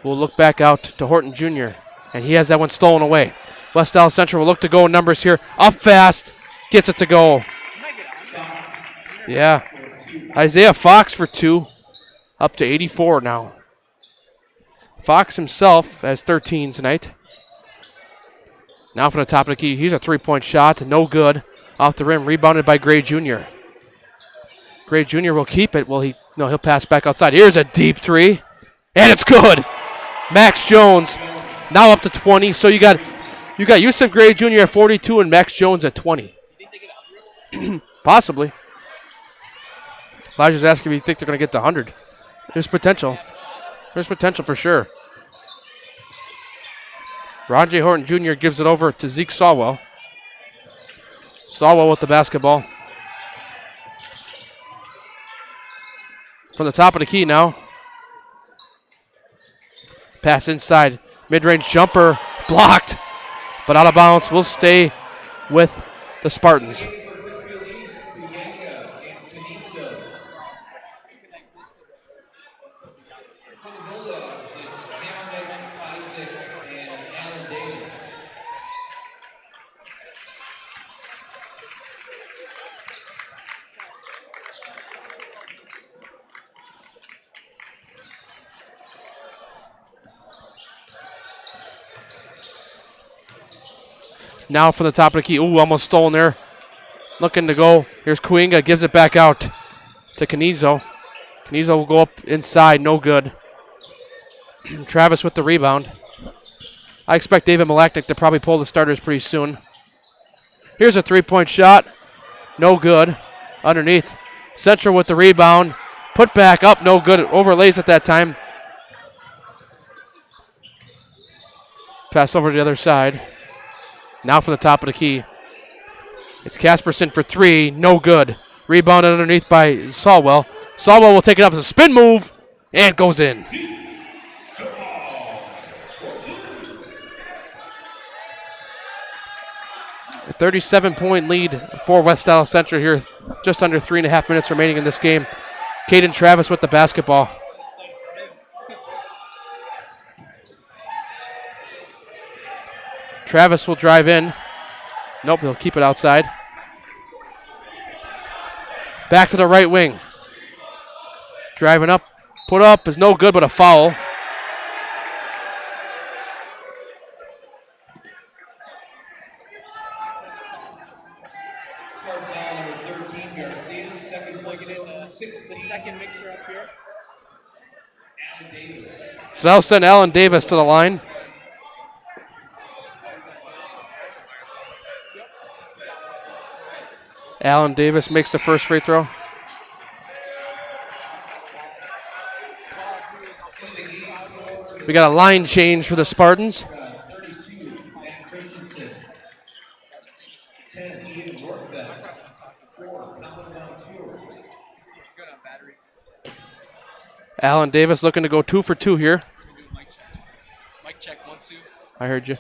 We'll look back out to Horton Jr. And he has that one stolen away. West Allis Central will look to go numbers here. Up fast. Gets it to go. Yeah. Isaiah Fox for 2. Up to 84 now. Fox himself has 13 tonight. Now from the top of the key. Here's a 3-point shot. No good. Off the rim. Rebounded by Gray Jr. Gray Jr. will keep it. Well, he'll pass back outside. Here's a deep 3. And it's good. Max Jones now up to 20. So you got Yusuf Gray Jr. at 42 and Max Jones at 20. Possibly. Elijah's asking if you think they're going to get to 100. There's potential. There's potential for sure. Ronjay Horton Jr. gives it over to Zeke Sawwell. Sawwell with the basketball. From the top of the key now. Pass inside. Mid-range jumper blocked. But out of bounds. We'll stay with the Spartans. Now from the top of the key. Ooh, almost stolen there. Looking to go. Here's Kuinga. Gives it back out to Canizo. Canizo will go up inside. No good. Travis with the rebound. I expect David Malachnik to probably pull the starters pretty soon. Here's a 3-point shot. No good. Underneath. Central with the rebound. Put back up, no good. Overlays at that time. Pass over to the other side. Now from the top of the key. It's Casperson for three, no good. Rebounded underneath by Sawwell. Sawwell will take it up as a spin move, and goes in. A 37-point lead for West Allis Central here. Just under 3.5 minutes remaining in this game. Caden Travis with the basketball. Travis will drive in. Nope, he'll keep it outside. Back to the right wing. Driving up. Put up is no good, but a foul.
The second mixer up here.
So that'll send Alan Davis to the line. Alan Davis makes the first free throw. We got a line change for the Spartans.
32, Matt Christensen. 10, Ian Workbeck. 4, Colin Montour.
Alan Davis looking to go 2 for 2 here.
Mic check, 1, 2.
I heard you.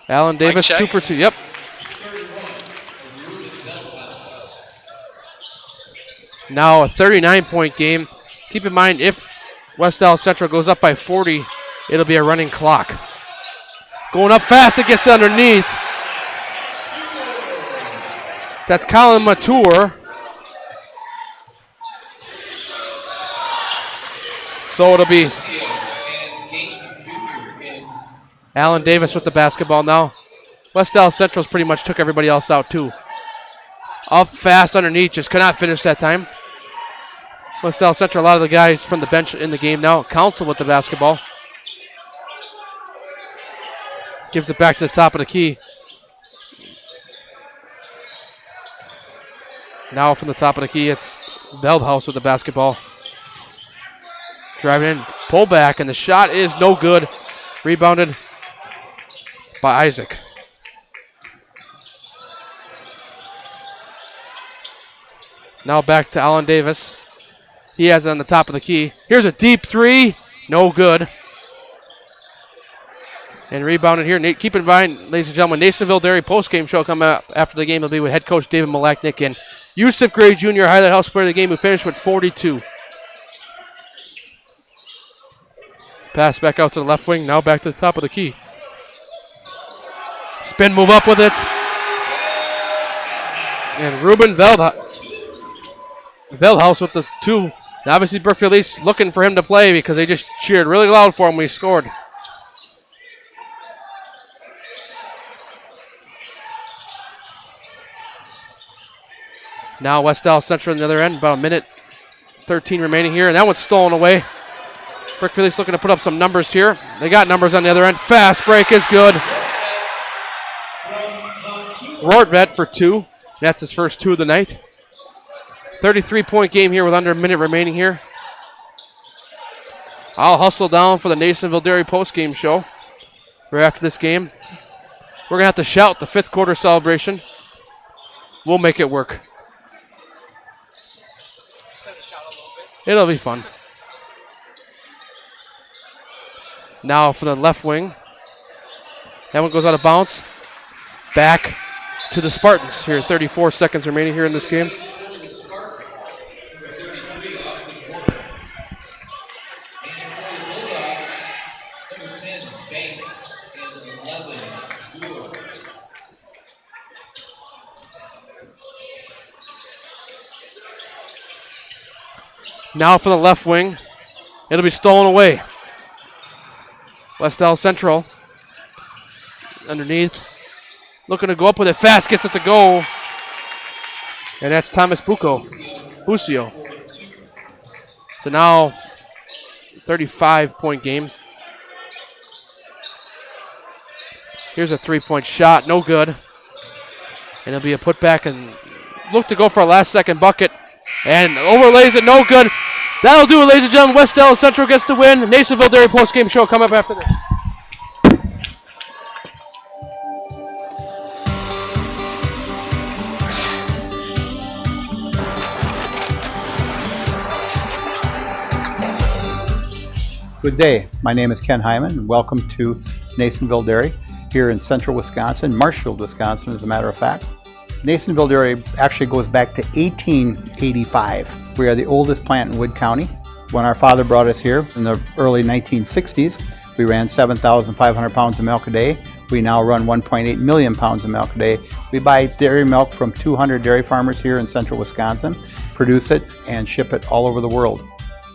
Alan Davis, 2 for 2. Yep. Now a 39-point game. Keep in mind, if West Allis Central goes up by 40, it'll be a running clock. Going up fast, it gets underneath. That's Colin Mature. So it'll be Alan Davis with the basketball now. West Allis Central's pretty much took everybody else out too. Up fast underneath, just could not finish that time. West Allis Central, a lot of the guys from the bench in the game now. Council with the basketball. Gives it back to the top of the key. Now from the top of the key, it's Veldhouse with the basketball. Driving in, pull back, and the shot is no good. Rebounded by Isaac. Now back to Alan Davis. He has it on the top of the key. Here's a deep three. No good. And rebounded here. Keep in mind, ladies and gentlemen, Nasonville Dairy postgame show coming up after the game will be with head coach David Malachnik and Yusuf Gray Jr., highlight house player of the game, who finished with 42. Pass back out to the left wing. Now back to the top of the key. Spin move up with it. And Ruben Veldhouse with the 2. And obviously Brookfield East looking for him to play because they just cheered really loud for him when he scored. Now West Allis Central on the other end, about a minute 13 remaining here, and that one's stolen away. Brookfield East looking to put up some numbers here. They got numbers on the other end. Fast break is good. Rortvet for 2. That's his first 2 of the night. 33-point game here with under a minute remaining here. I'll hustle down for the Nasonville Dairy postgame show right after this game. We're going to have to shout the 5th quarter celebration. We'll make it work. It'll be fun. Now for the left wing. That one goes out of bounds. Back to the Spartans here. 34 seconds remaining here in this game. Now for the left wing. It'll be stolen away. West Allis Central underneath. Looking to go up with it fast. Gets it to go. And that's Thomas Busio. So now 35-point game. Here's a 3-point shot. No good. And it'll be a putback and look to go for a last-second bucket. And overlays it. No good. That'll do it, ladies and gentlemen. West Dallas Central gets the win. Nasonville Dairy post-game show come up after this.
Good day. My name is Ken Hyman, and welcome to Nasonville Dairy here in central Wisconsin, Marshfield, Wisconsin, as a matter of fact. Nasonville Dairy actually goes back to 1885. We are the oldest plant in Wood County. When our father brought us here in the early 1960s, we ran 7,500 pounds of milk a day. We now run 1.8 million pounds of milk a day. We buy dairy milk from 200 dairy farmers here in central Wisconsin, produce it, and ship it all over the world.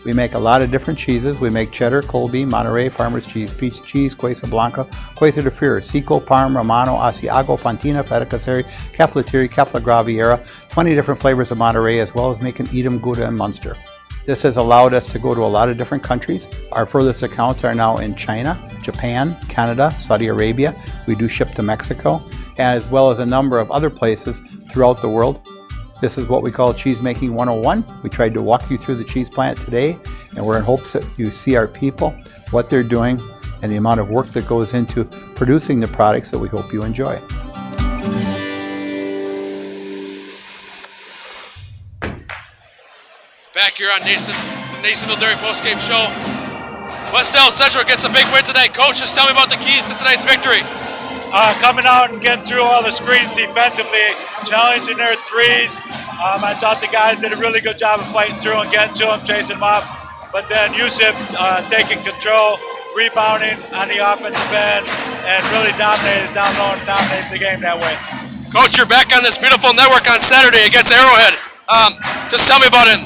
We make a lot of different cheeses. We make cheddar, Colby, Monterey, Farmer's Cheese, Peach Cheese, Quesa Blanca, Quesa de Fury, Seco, Parm, Romano, Asiago, Fontina, Feta Caseri, Cefalotiri, Kefla Graviera, 20 different flavors of Monterey, as well as making Edam, Gouda, and Munster. This has allowed us to go to a lot of different countries. Our furthest accounts are now in China, Japan, Canada, Saudi Arabia. We do ship to Mexico, as well as a number of other places throughout the world. This is what we call Cheese Making 101. We tried to walk you through the cheese plant today, and we're in hopes that you see our people, what they're doing, and the amount of work that goes into producing the products that we hope you enjoy.
Back here on Nasonville Dairy postgame show. West Dallas Central gets a big win tonight. Coach, just tell me about the keys to tonight's victory.
Coming out and getting through all the screens defensively, challenging their threes. I thought the guys did a really good job of fighting through and getting to them, chasing them off. But then Yusuf taking control, rebounding on the offensive end, and really dominated down low and dominated the game that way.
Coach, you're back on this beautiful network on Saturday against Arrowhead. Just tell me about it.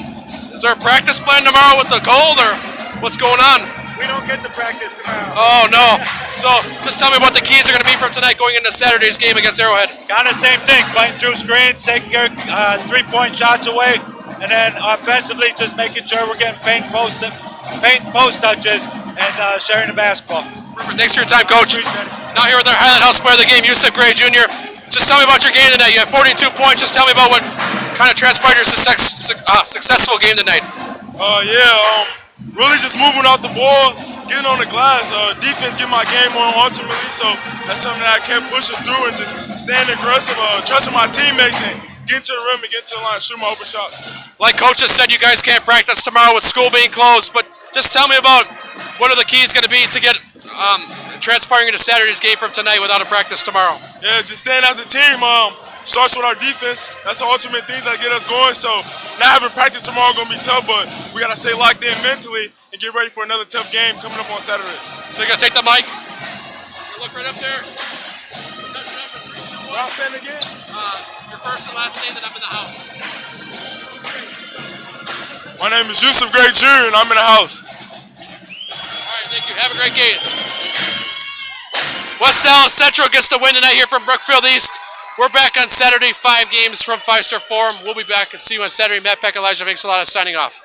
Is there a practice plan tomorrow with the Gold, or what's going on?
We don't get to practice tomorrow.
Oh, no. So just tell me what the keys are going to be from tonight going into Saturday's game against Arrowhead.
Kind of the same thing, fighting through screens, taking your three-point shots away, and then offensively just making sure we're getting paint and post touches and sharing the basketball.
Perfect. Thanks for your time, Coach. Now here with our highlight house player of the game, Yusuf Gray Jr. Just tell me about your game tonight. You had 42 points. Just tell me about what kind of transpired your successful game tonight.
Really just moving off the ball, getting on the glass. Defense get my game on ultimately, so that's something that I kept pushing through and just staying aggressive, trusting my teammates and getting to the rim and getting to the line, shooting my open shots.
Like Coach just said, you guys can't practice tomorrow with school being closed, but just tell me about what are the keys going to be to get transpiring into Saturday's game from tonight without a practice tomorrow.
Yeah, just staying as a team. Starts with our defense. That's the ultimate things that get us going. So not having practice tomorrow is going to be tough, but we got to stay locked in mentally and get ready for another tough game coming up on Saturday.
So you got to take the mic. You look right up there.
What I'm saying again?
Your first and last name that I'm in the house.
My name is Yusuf Gray Jr. and I'm in the house.
All right, thank you. Have a great game. West Dallas Central gets the win tonight here from Brookfield East. We're back on Saturday, 5 games from Fiserv Forum. We'll be back and see you on Saturday. Matt Peck, Elijah Vinks, signing off.